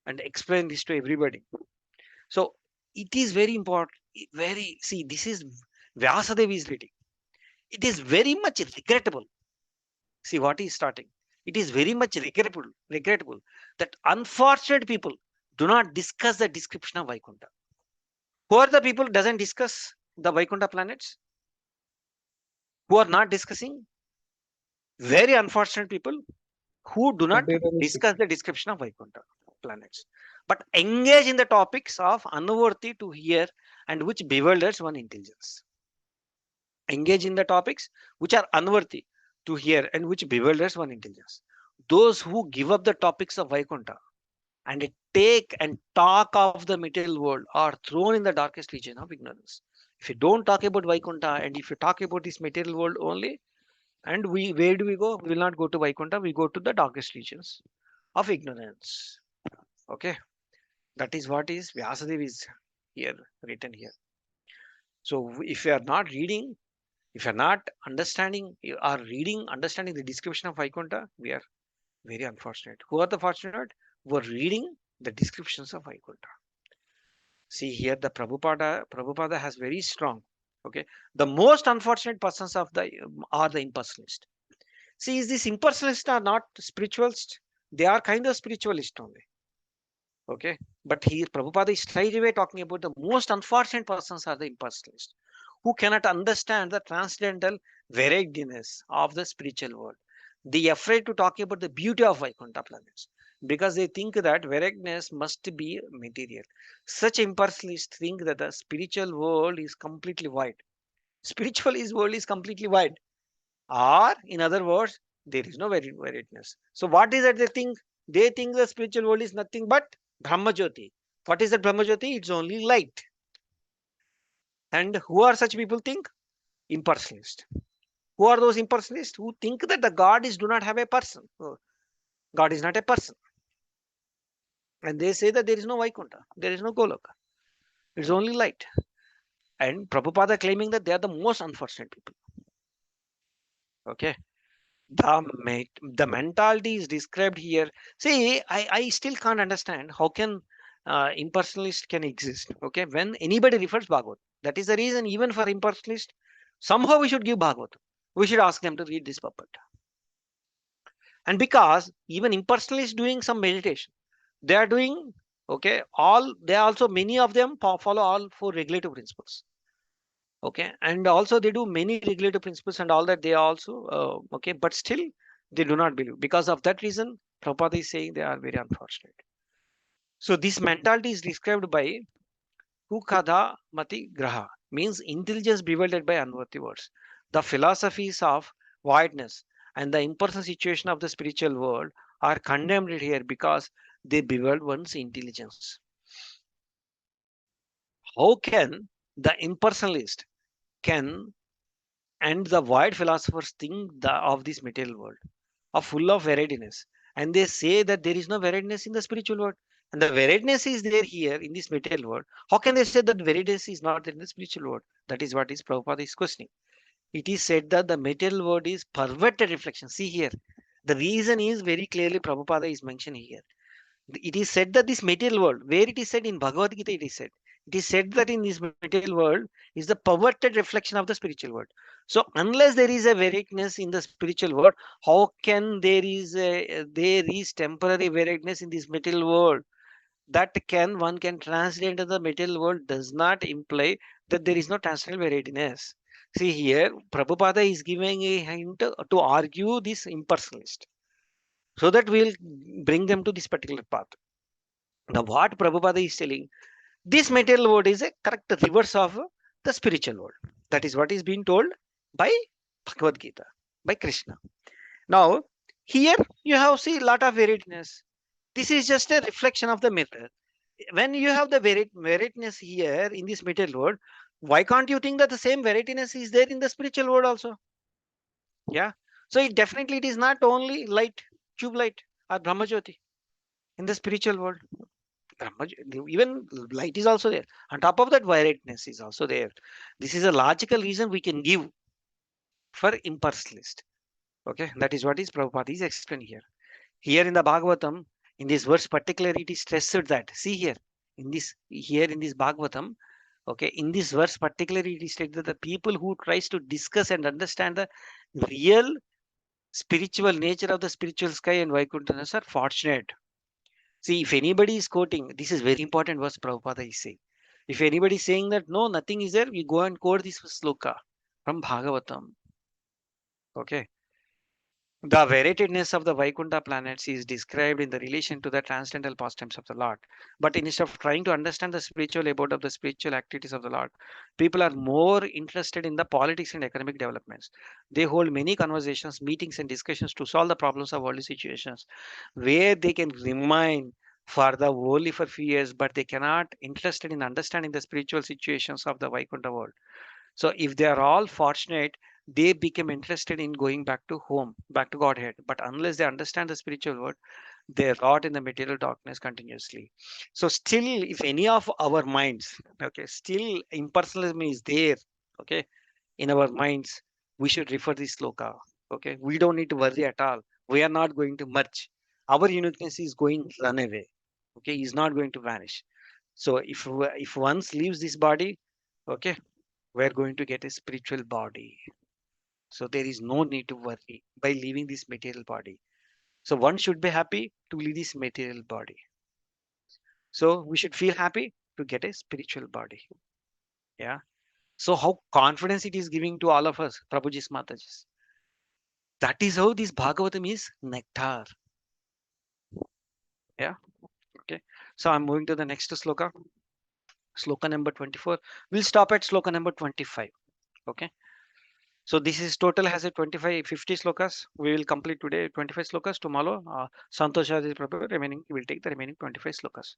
and explain this to everybody. So it is very important. See, this is Vyasadeva is reading. It is very much regrettable. See what is starting. It is very much regrettable that unfortunate people do not discuss the description of Vaikuntha. Who are the people doesn't discuss the Vaikuntha planets? Who are not discussing? Very unfortunate people who do not discuss the description of Vaikuntha planets, but engage in the topics of unworthy to hear and which bewilders one intelligence. Engage in the topics which are unworthy to hear and which bewilders one intelligence. Those who give up the topics of Vaikuntha and take and talk of the material world are thrown in the darkest region of ignorance. If you don't talk about Vaikuntha and if you talk about this material world only, and where do we go? We will not go to Vaikuntha, we go to the darkest regions of ignorance. Okay, that is what is Vyasadeva is here written here. So if you are not reading, if you are not understanding understanding the description of Vaikuntha, we are very unfortunate. Who are the fortunate? Who are reading the descriptions of Vaikuntha. See here, the Prabhupada has very strong. Okay, the most unfortunate persons of the are the impersonalists. See, is this impersonalists are not spiritualists? they are kind of spiritualist only. Okay, but here Prabhupada is straight away talking about the most unfortunate persons are the impersonalists, who cannot understand the transcendental variedness of the spiritual world. They are afraid to talk about the beauty of Vaikuntha planets because they think that variedness must be material. Such impersonalists think that the spiritual world is completely wide. Spiritual world is completely wide, or in other words, there is no variedness. So what is that they think? They think the spiritual world is nothing but Brahmajyoti. What is that Brahmajyoti? It's only light. And who are such people think? Impersonalists. Who are those impersonalists? Who think that the God is do not have a person. God is not a person. And they say that there is no Vaikuntha, there is no Goloka. It's only light. And Prabhupada claiming that they are the most unfortunate people. Okay. The mentality is described here. See, I still can't understand how can impersonalist can exist. Okay, when anybody refers Bhagavad, that is the reason even for impersonalist, somehow we should give Bhagavad. We should ask them to read this puppet. And because even impersonalists doing some meditation, they are doing okay. They are also many of them follow all four regulative principles. Okay, and also they do many regulative principles and all that they also okay, but still they do not believe. Because of that reason, Prabhupada is saying they are very unfortunate. So this mentality is described by Kukada Mati Graha, means intelligence bewildered by unworthy words. The philosophies of voidness and the impersonal situation of the spiritual world are condemned here because they bewilder one's intelligence. How can the impersonalist can and the void philosophers think of this material world are full of variedness, and they say that there is no variedness in the spiritual world, and the variedness is there here in this material world. How can they say that variedness is not there in the spiritual world? That is what is Prabhupada is questioning. It is said that the material world is perverted reflection. See here, the reason is very clearly Prabhupada is mentioning here. It is said that this material world, where it is said in Bhagavad Gita, it is said that in this material world is the perverted reflection of the spiritual world. So unless there is a variedness in the spiritual world, how can there is temporary variedness in this material world? That one can translate into the material world does not imply that there is no transcendental variedness. See here, Prabhupada is giving a hint to argue this impersonalist, so that we'll bring them to this particular path. Now, what Prabhupada is telling, this material world is a correct reverse of the spiritual world. That is what is being told by Bhagavad Gita, by Krishna. Now, here you have see lot of variedness. This is just a reflection of the mirror. When you have the variedness here in this material world, why can't you think that the same variedness is there in the spiritual world also? Yeah. So it is not only light, tube light or Brahmajyoti in the spiritual world. Even light is also there. On top of that, variedness is also there. This is a logical reason we can give for impersonalist. Okay, that is what is Prabhupada is explaining here. Here in the Bhagavatam, in this verse particularly, it is stressed that, see here, in this Bhagavatam, okay, in this verse particularly, it is stated that the people who tries to discuss and understand the real spiritual nature of the spiritual sky and Vaikunthanas are fortunate. See, if anybody is quoting, this is very important verse Prabhupada is saying. If anybody is saying that no, nothing is there, we go and quote this sloka from Bhagavatam. Okay. The varietedness of the Vaikuntha planets is described in the relation to the transcendental pastimes of the Lord. But instead of trying to understand the spiritual abode of the spiritual activities of the Lord, people are more interested in the politics and economic developments. They hold many conversations, meetings, and discussions to solve the problems of worldly situations, where they can remain for the only for few years, but they cannot interested in understanding the spiritual situations of the Vaikuntha world. So if they are all fortunate, they become interested in going back to home, back to Godhead. But unless they understand the spiritual world, they rot in the material darkness continuously. So still, if any of our minds, okay, still impersonalism is there, okay, in our minds, we should refer this sloka. Okay, we don't need to worry at all. We are not going to merge. Our uniqueness is going to run away. Okay, is not going to vanish. So if once leaves this body, okay, we're going to get a spiritual body. So there is no need to worry by leaving this material body. So one should be happy to leave this material body. So we should feel happy to get a spiritual body. Yeah. So how confidence it is giving to all of us, Prabhuji's Matajis. That is how this Bhagavatam is nectar. Yeah. Okay. So I'm moving to the next sloka. Sloka number 24. We'll stop at sloka number 25. Okay. So this is total has a 50 slokas. We will complete today 25 slokas. Tomorrow, Santosha is prepared. Remaining, we will take the remaining 25 slokas.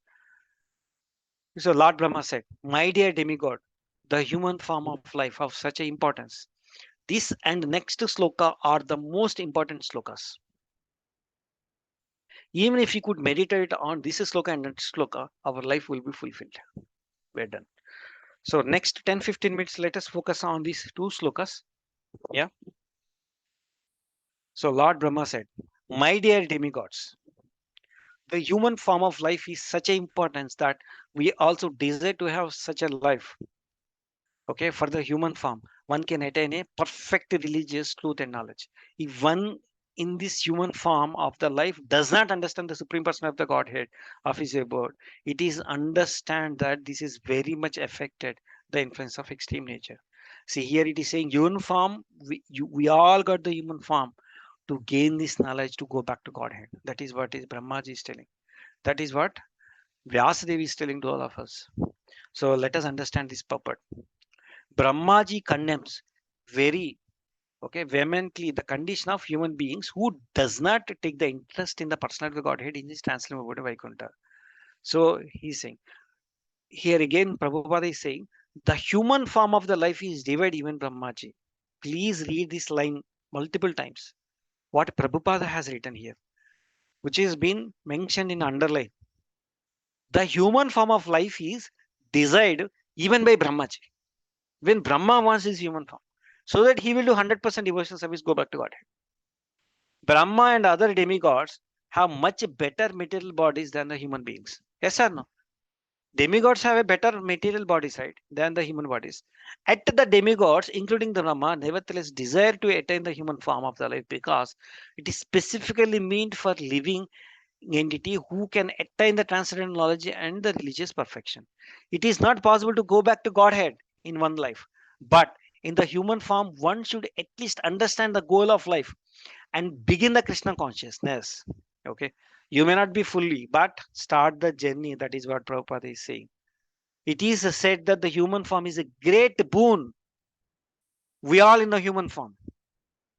So Lord Brahma said, "My dear demigod, the human form of life of such a importance. This and next sloka are the most important slokas. Even if you could meditate on this sloka and next sloka, our life will be fulfilled." We're done. So next 10-15 minutes, let us focus on these two slokas. Yeah. So Lord Brahma said, "My dear demigods, the human form of life is such an importance that we also desire to have such a life. Okay, for the human form, one can attain a perfect religious truth and knowledge. If one in this human form of the life does not understand the supreme person of the Godhead of his abode, it is understand that this is very much affected the influence of extreme nature. See here it is saying human form, we all got the human form to gain this knowledge to go back to Godhead. That is what is Brahmaji is telling. That is what Vyasadeva is telling to all of us. So let us understand this purport. Brahmaji condemns very vehemently the condition of human beings who does not take the interest in the personality of Godhead in this transcendental Vaikuntha. So he's saying here again, Prabhupada is saying the human form of the life is divided even Brahmaji. Please read this line multiple times. What Prabhupada has written here, which has been mentioned in underline. The human form of life is desired even by Brahmaji. When Brahma wants his human form, so that he will do 100% devotional service, go back to Godhead. Brahma and other demigods have much better material bodies than the human beings. Yes or no? Demigods have a better material bodies, right, than the human bodies. At the demigods, including the Brahma, nevertheless desire to attain the human form of the life because it is specifically meant for living entity who can attain the transcendental knowledge and the religious perfection. It is not possible to go back to Godhead in one life, but in the human form, one should at least understand the goal of life and begin the Krishna consciousness. Okay, you may not be fully, but start the journey. That is what Prabhupada is saying. It is said that the human form is a great boon. We all in the human form.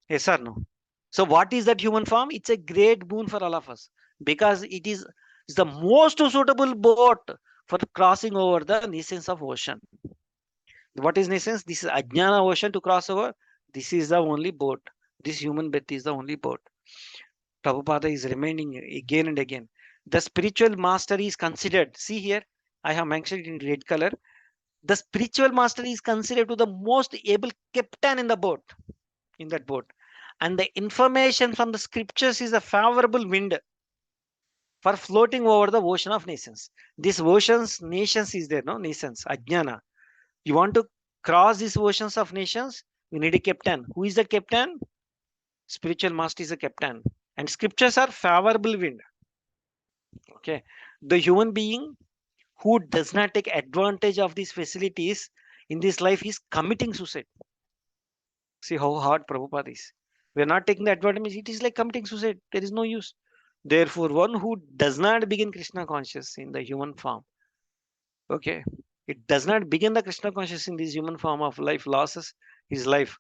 Yes or no? So what is that human form? It's a great boon for all of us because it's the most suitable boat for crossing over the nations of ocean. What is nations? This is Ajnana ocean to cross over. This is the only boat. This human birth is the only boat. Prabhupada is reminding again and again. The spiritual master is considered. See here, I have mentioned it in red color. The spiritual master is considered to the most able captain in the boat, in that boat. And the information from the scriptures is a favorable wind for floating over the ocean of nations. This oceans, nations is there, no? Nations, Ajnana. You want to cross these oceans of nations? You need a captain. Who is the captain? Spiritual master is a captain. And scriptures are favorable wind. Okay. The human being who does not take advantage of these facilities in this life is committing suicide. See how hard Prabhupada is. We are not taking the advantage. It is like committing suicide. There is no use. Therefore, one who does not begin Krishna conscious in the human form, okay, it does not begin the Krishna conscious in this human form of life, loses his life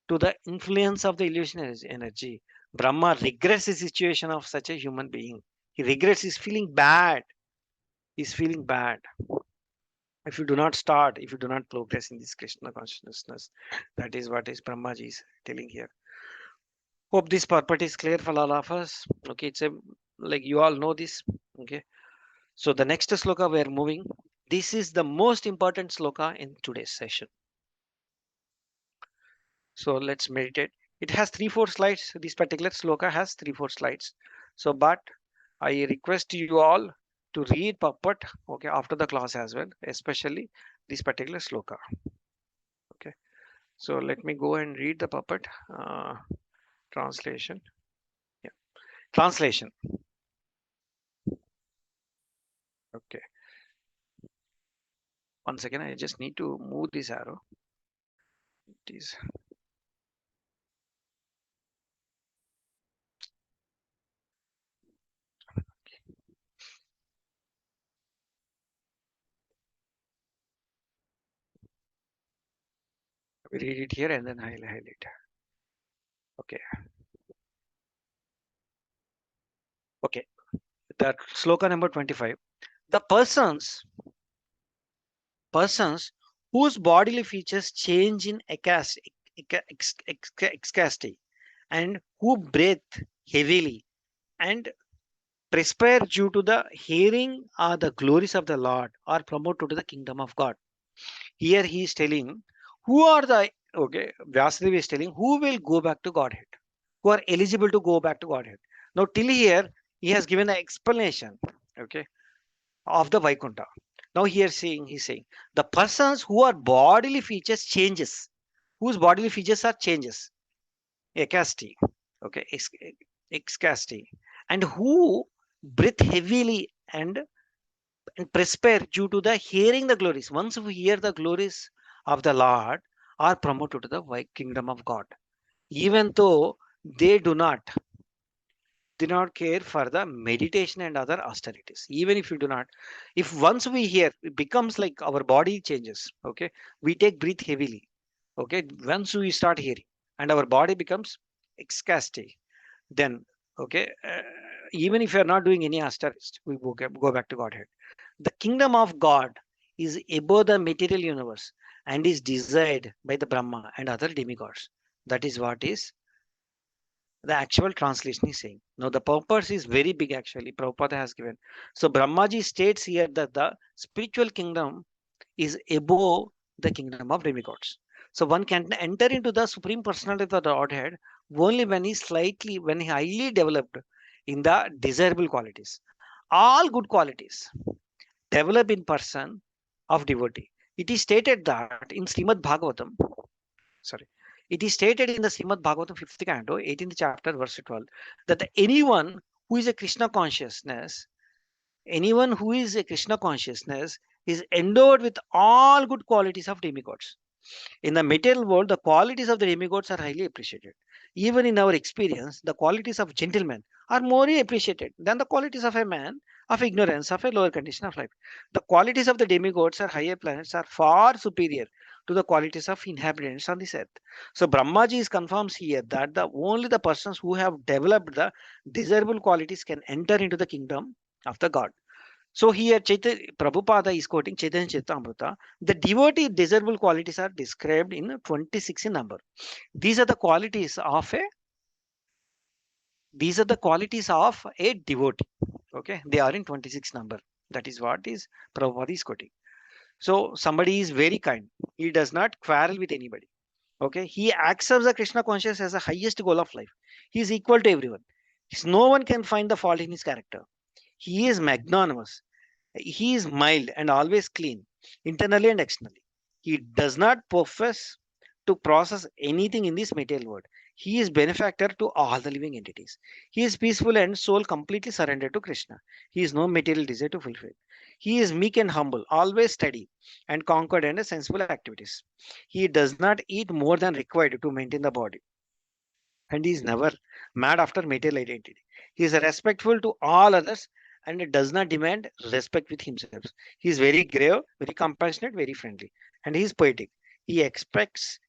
to the influence of the illusionary energy. Brahma regrets the situation of such a human being. He regrets, he's feeling bad. He's feeling bad. If you do not start, if you do not progress in this Krishna consciousness, that is what is Brahmaji is telling here. Hope this purport is clear for all of us. Okay, it's a like you all know this. Okay, so the next sloka we are moving. This is the most important sloka in today's session. So let's meditate. It has 3-4 slides. This particular sloka has 3-4 slides. So, but I request you all to read purport, okay, after the class as well, especially this particular sloka. Okay, so let me go and read the purport translation. Yeah, Translation. Okay. One second, I just need to move this arrow. It is. We read it here and then I'll highlight. Okay. Okay. That sloka number 25. The persons whose bodily features change in ecstasy and who breathe heavily and perspire due to the hearing are the glories of the Lord are promoted to the kingdom of God. Here he is telling who are the, okay, Vyasadeva is telling who will go back to Godhead, who are eligible to go back to Godhead. Now till here he has given an explanation, okay, of the Vaikuntha. Now here he's saying the persons who are bodily features changes, whose bodily features are changes, ecstasy, okay, ecstasy, and who breathe heavily and perspire due to the hearing the glories. Once we hear the glories of the Lord, are promoted to the kingdom of God, even though they do not care for the meditation and other austerities. Even if you do not, if once we hear, it becomes like our body changes. Okay, we take breath heavily. Okay, once we start hearing, and our body becomes ecstasy, then okay, even if you are not doing any austerities, we go back to Godhead. The kingdom of God is above the material universe and is desired by the Brahma and other demigods. That is what is the actual translation is saying. Now the purpose is very big actually. Prabhupada has given. So Brahmaji states here that the spiritual kingdom is above the kingdom of demigods. So one can enter into the supreme personality of the Godhead only when when he highly developed in the desirable qualities. All good qualities develop in person of devotee. It is stated that in Srimad Bhagavatam, sorry, it is stated in the Srimad Bhagavatam 5th canto, 18th chapter, verse 12, that anyone who is a Krishna consciousness, anyone who is a Krishna consciousness is endowed with all good qualities of demigods. In the material world, the qualities of the demigods are highly appreciated. Even in our experience, the qualities of gentlemen are more appreciated than the qualities of a man of ignorance of a lower condition of life. The qualities of the demigods or higher planets are far superior to the qualities of inhabitants on this earth. So Brahmaji is confirms here that only the persons who have developed the desirable qualities can enter into the kingdom of the God. So here Prabhupada is quoting Chaitanya Charitamrita. The devotee desirable qualities are described in 26 in number. These are the qualities of a devotee. Okay, they are in 26 number. That is what is Prabhupada is quoting. So somebody is very kind. He does not quarrel with anybody. Okay, he accepts the Krishna consciousness as the highest goal of life. He is equal to everyone. No one can find the fault in his character. He is magnanimous. He is mild and always clean, internally and externally. He does not profess to process anything in this material world. He is benefactor to all the living entities. He is peaceful and soul completely surrendered to Krishna. He is no material desire to fulfill. He is meek and humble, always steady and conquered under sensible activities. He does not eat more than required to maintain the body. And he is never mad after material identity. He is respectful to all others and does not demand respect with himself. He is very grave, very compassionate, very friendly, and he is poetic. He experts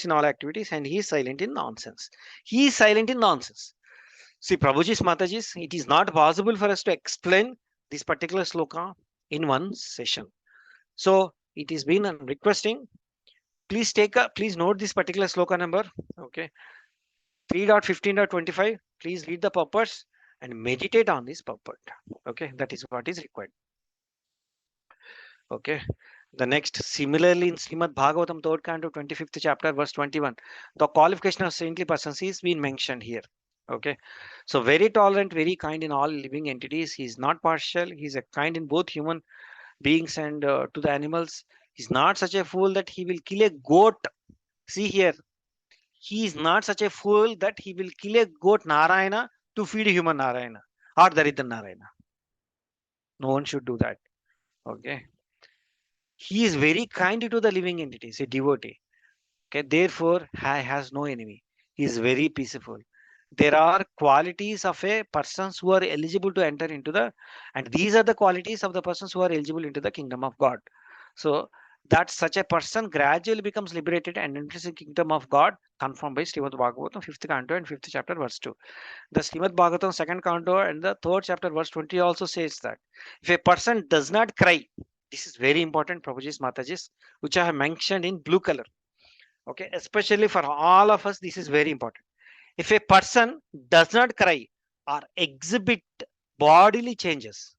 in all activities, and he is silent in nonsense. He is silent in nonsense. See, Prabhuji's Mataji's, it is not possible for us to explain this particular sloka in one session. So it is been requesting. Please please note this particular sloka number. Okay. 3.15.25. Please read the purpose and meditate on this purport. Okay, that is what is required. Okay, the next, similarly in Srimad Bhagavatam 3rd canto 25th chapter verse 21, the qualification of saintly persons is being mentioned here. Okay, so very tolerant, very kind in all living entities. He is not partial. He is a kind in both human beings and to the animals. He is not such a fool that he will kill a goat. See here, he is not such a fool that he will kill a goat Narayana to feed human Narayana or Daridra Narayana. No one should do that. Okay. He is very kind to the living entities, a devotee. Okay. Therefore, he has no enemy. He is very peaceful. There are qualities of a persons who are eligible to enter into the, and these are the qualities of the persons who are eligible into the kingdom of God. So that such a person gradually becomes liberated and enters the kingdom of God, confirmed by Srimad Bhagavatam, 5th canto and 5th chapter, verse 2. The Srimad Bhagavatam, 2nd canto and the 3rd chapter, verse 20 also says that if a person does not cry, this is very important, Prabhuji's Matajis, which I have mentioned in blue color. Okay, especially for all of us, this is very important. If a person does not cry or exhibit bodily changes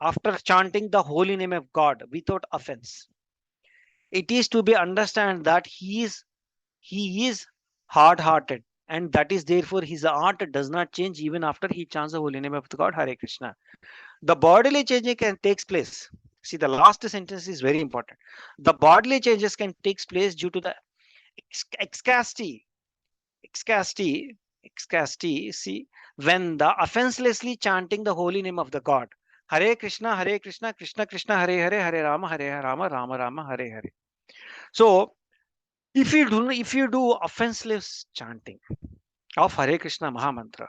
after chanting the holy name of God without offense, it is to be understand that he is hard-hearted, and that is therefore his heart does not change even after he chants the holy name of the God, Hare Krishna. The bodily changing can takes place. See, the last sentence is very important. The bodily changes can takes place due to the excasti, see, when the offenselessly chanting the holy name of the God, Hare Krishna, Krishna Krishna, Hare Hare, Hare Rama, Rama Rama, Hare Hare. So, if you do offenseless chanting of Hare Krishna Mahamantra,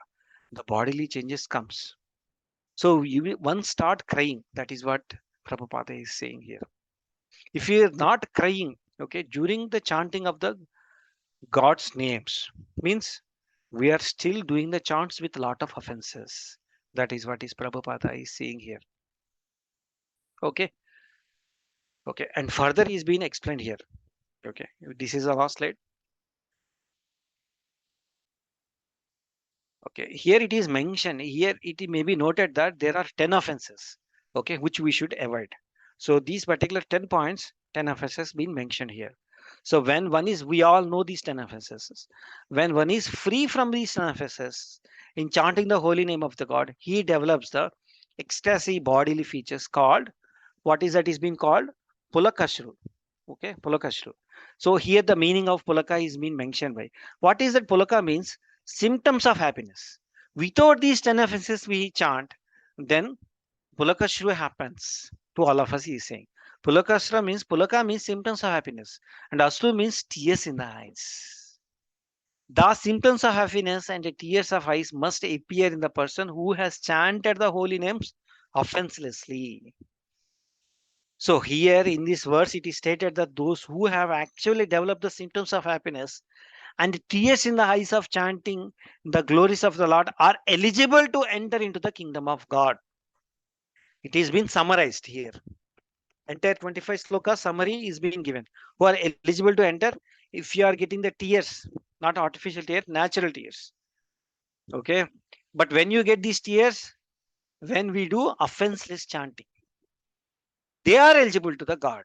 the bodily changes comes. So you will once start crying. That is what Prabhupada is saying here. If you are not crying, okay, during the chanting of the God's names, means we are still doing the chants with a lot of offenses. That is what is Prabhupada is saying here. Okay. Okay. And further is being explained here. Okay. This is the last slide. Okay. Here it is mentioned. Here it may be noted that there are 10 offenses. Okay. Which we should avoid. So these particular 10 points, 10 offenses being mentioned here. So when one is, we all know these 10 offenses. When one is free from these 10 offenses, in chanting the holy name of the God, he develops the ecstasy bodily features called, what is that is being called? Pulakashru. Okay, Pulakashru. So here the meaning of Pulaka is being mentioned by. What is that Pulaka means? Symptoms of happiness. Without these 10 offenses we chant, then Pulakashru happens to all of us, he is saying. Pulaka means symptoms of happiness, and Ashru means tears in the eyes. The symptoms of happiness and the tears of eyes must appear in the person who has chanted the holy names offenselessly. So here in this verse it is stated that those who have actually developed the symptoms of happiness and tears in the eyes of chanting the glories of the Lord are eligible to enter into the kingdom of God. It is been summarized here. Entire 25 sloka summary is being given. Who are eligible to enter? If you are getting the tears, not artificial tears, natural tears. Okay. But when you get these tears, when we do offenseless chanting, they are eligible to the God.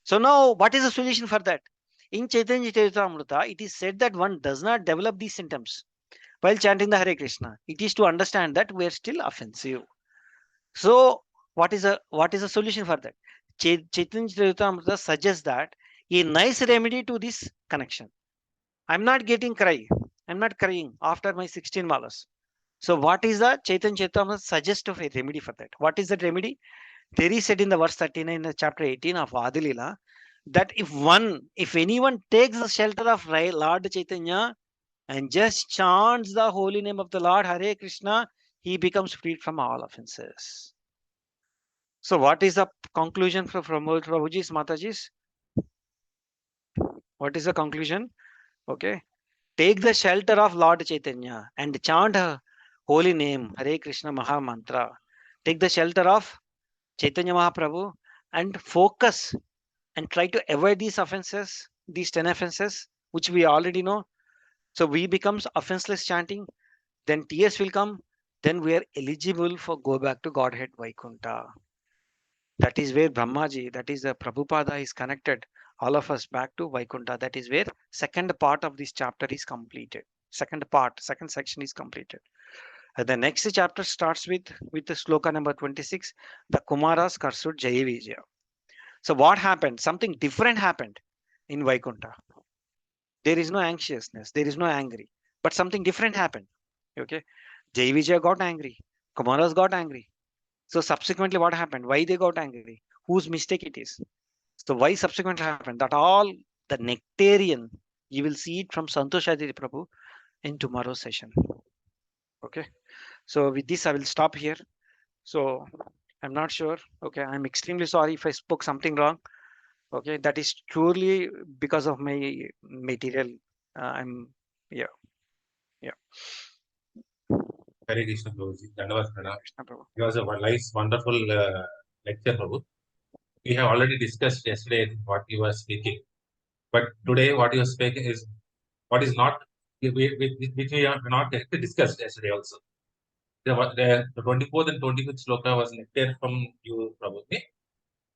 So now what is the solution for that? In Chaitanya Charitamrita, it is said that one does not develop these symptoms while chanting the Hare Krishna. It is to understand that we are still offensive. So what is the solution for that? Chaitanya Charitamrita suggests that a nice remedy to this connection. I'm not getting cry. I'm not crying after my 16 malas. So what is the Chaitanya Charitamrita suggest of a remedy for that? What is that remedy? There is said in the verse 39 in the chapter 18 of Adilila that if anyone takes the shelter of Lord Chaitanya and just chants the holy name of the Lord Hare Krishna, he becomes freed from all offenses. So what is the conclusion from Prabhuji's Mataji's? What is the conclusion? Okay. Take the shelter of Lord Chaitanya and chant her holy name, Hare Krishna Maha Mantra. Take the shelter of Chaitanya Mahaprabhu and focus and try to avoid these offenses, these 10 offenses, which we already know. So we becomes offenseless chanting, then tears will come, then we are eligible for go back to Godhead Vaikuntha. That is where Brahmaji, that is the Prabhupada is connected all of us back to Vaikuntha. That is where second part of this chapter is completed. Second section is completed. The next chapter starts with the sloka number 26, the Kumaras Karsud Jaya Vijaya. So what happened? Something different happened in Vaikuntha. There is no anxiousness, there is no angry, but something different happened. Okay, Jai Vijay got angry. Kumaras got angry. So subsequently, what happened? Why they got angry? Whose mistake it is? So why subsequently happened? That all the nectarian, you will see it from Santosh Aditi Prabhu in tomorrow's session. Okay. So with this, I will stop here. So I'm not sure. Okay. I'm extremely sorry if I spoke something wrong. Okay. That is truly because of my material. I'm, yeah. Hare Krishna Prabhuji. Dhanavad Pranam. Krishna Prabhu. It was a nice, wonderful lecture, Prabhu. We have already discussed yesterday what you were speaking, but today what you are speaking is what is not, which we have not discussed yesterday also. The 24th and 25th sloka was lecture from you, Prabhuji.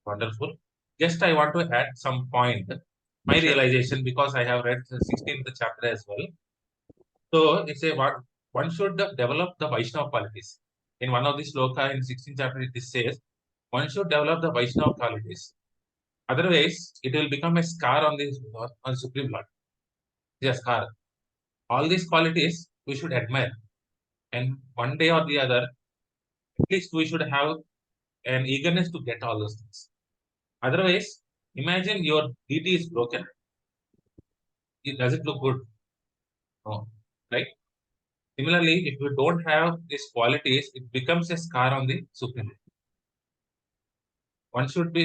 Wonderful. Just I want to add some point, my Sure. realization, because I have read the 16th chapter as well. So it's a what one should develop the Vaishnava qualities. In one of the sloka in 16th chapter, it says one should develop the Vaishnava qualities. Otherwise, it will become a scar on the Supreme Lord. It's a scar. All these qualities we should admire, and one day or the other, at least we should have an eagerness to get all those things. Otherwise, imagine your deity is broken. Does it look good? No, right? Similarly, if you don't have these qualities, it becomes a scar on the Supreme Lord. One should be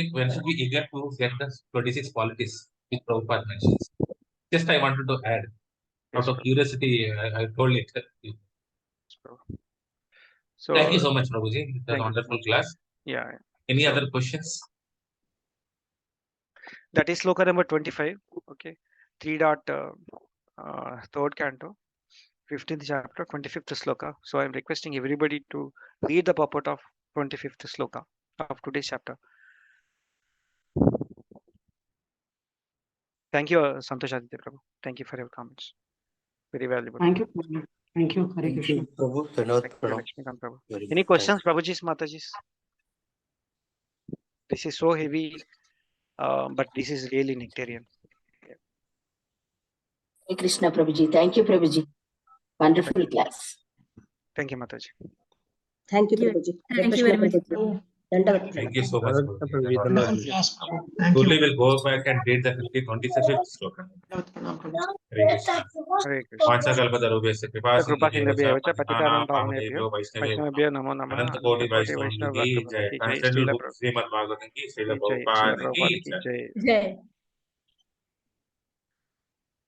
eager to get the 26 qualities which Prabhupada mentions. Just I wanted to add, Yes, out of Prabhu. curiosity, I told it. Yes, Prabhu. So Thank you so much, Prabhuji. It was a thank you so wonderful much. class. Yeah. Any So other questions? that is sloka number 25. Okay. 3 dot third canto, 15th chapter, 25th sloka. So I'm requesting everybody to read the purport of 25th sloka of today's chapter. Thank you, Santosh Aditya Prabhu. Thank you for your comments. Very valuable. Thank you. Thank you. Hare Thank Krishna. you, Prabhu. Dhanavad Thank you, Pranam. Lakshmikant Prabhu. Very Any good. questions, Prabhuji's, Mataji's? This is so heavy, but this is really nectarian. Hare Krishna Prabhuji. Thank you, Prabhuji. Wonderful class. Thank you, Mataji. Thank you, Yeah. Prabhuji. Hare Thank you Krishna, very much. Prabhuji. Dandavat. Thank you so much, Dhanavad Prabhuji. Prabhuji. Dhanavad Dhanavad. Wonderful class, Prabhu. Thank Surely you. we'll go back and read the 25th sloka. Dhanavad Pranam, Prabhuji. Hare Krishna. Hare Krishna. वाचाकल्पतरुभ्यश्च कृपा कृपा सिन्धुभ्यश्च सिन्धुभ्यः च पतितानां पतितानां पावनेभ्यो पावनेभ्यो वैष्णवेभ्यो वैष्णवेभ्यो नमो नमः अनंत कोटि अनन्तकोटि वैष्णव वैष्णव की भक्तवृंद जय। की जय ट्रांसलेटेड श्रील बुक श्रीमद् भागवतम की श्रील की जय श्रील प्रभुपाद की प्रभुपाद की जय। जय Jai.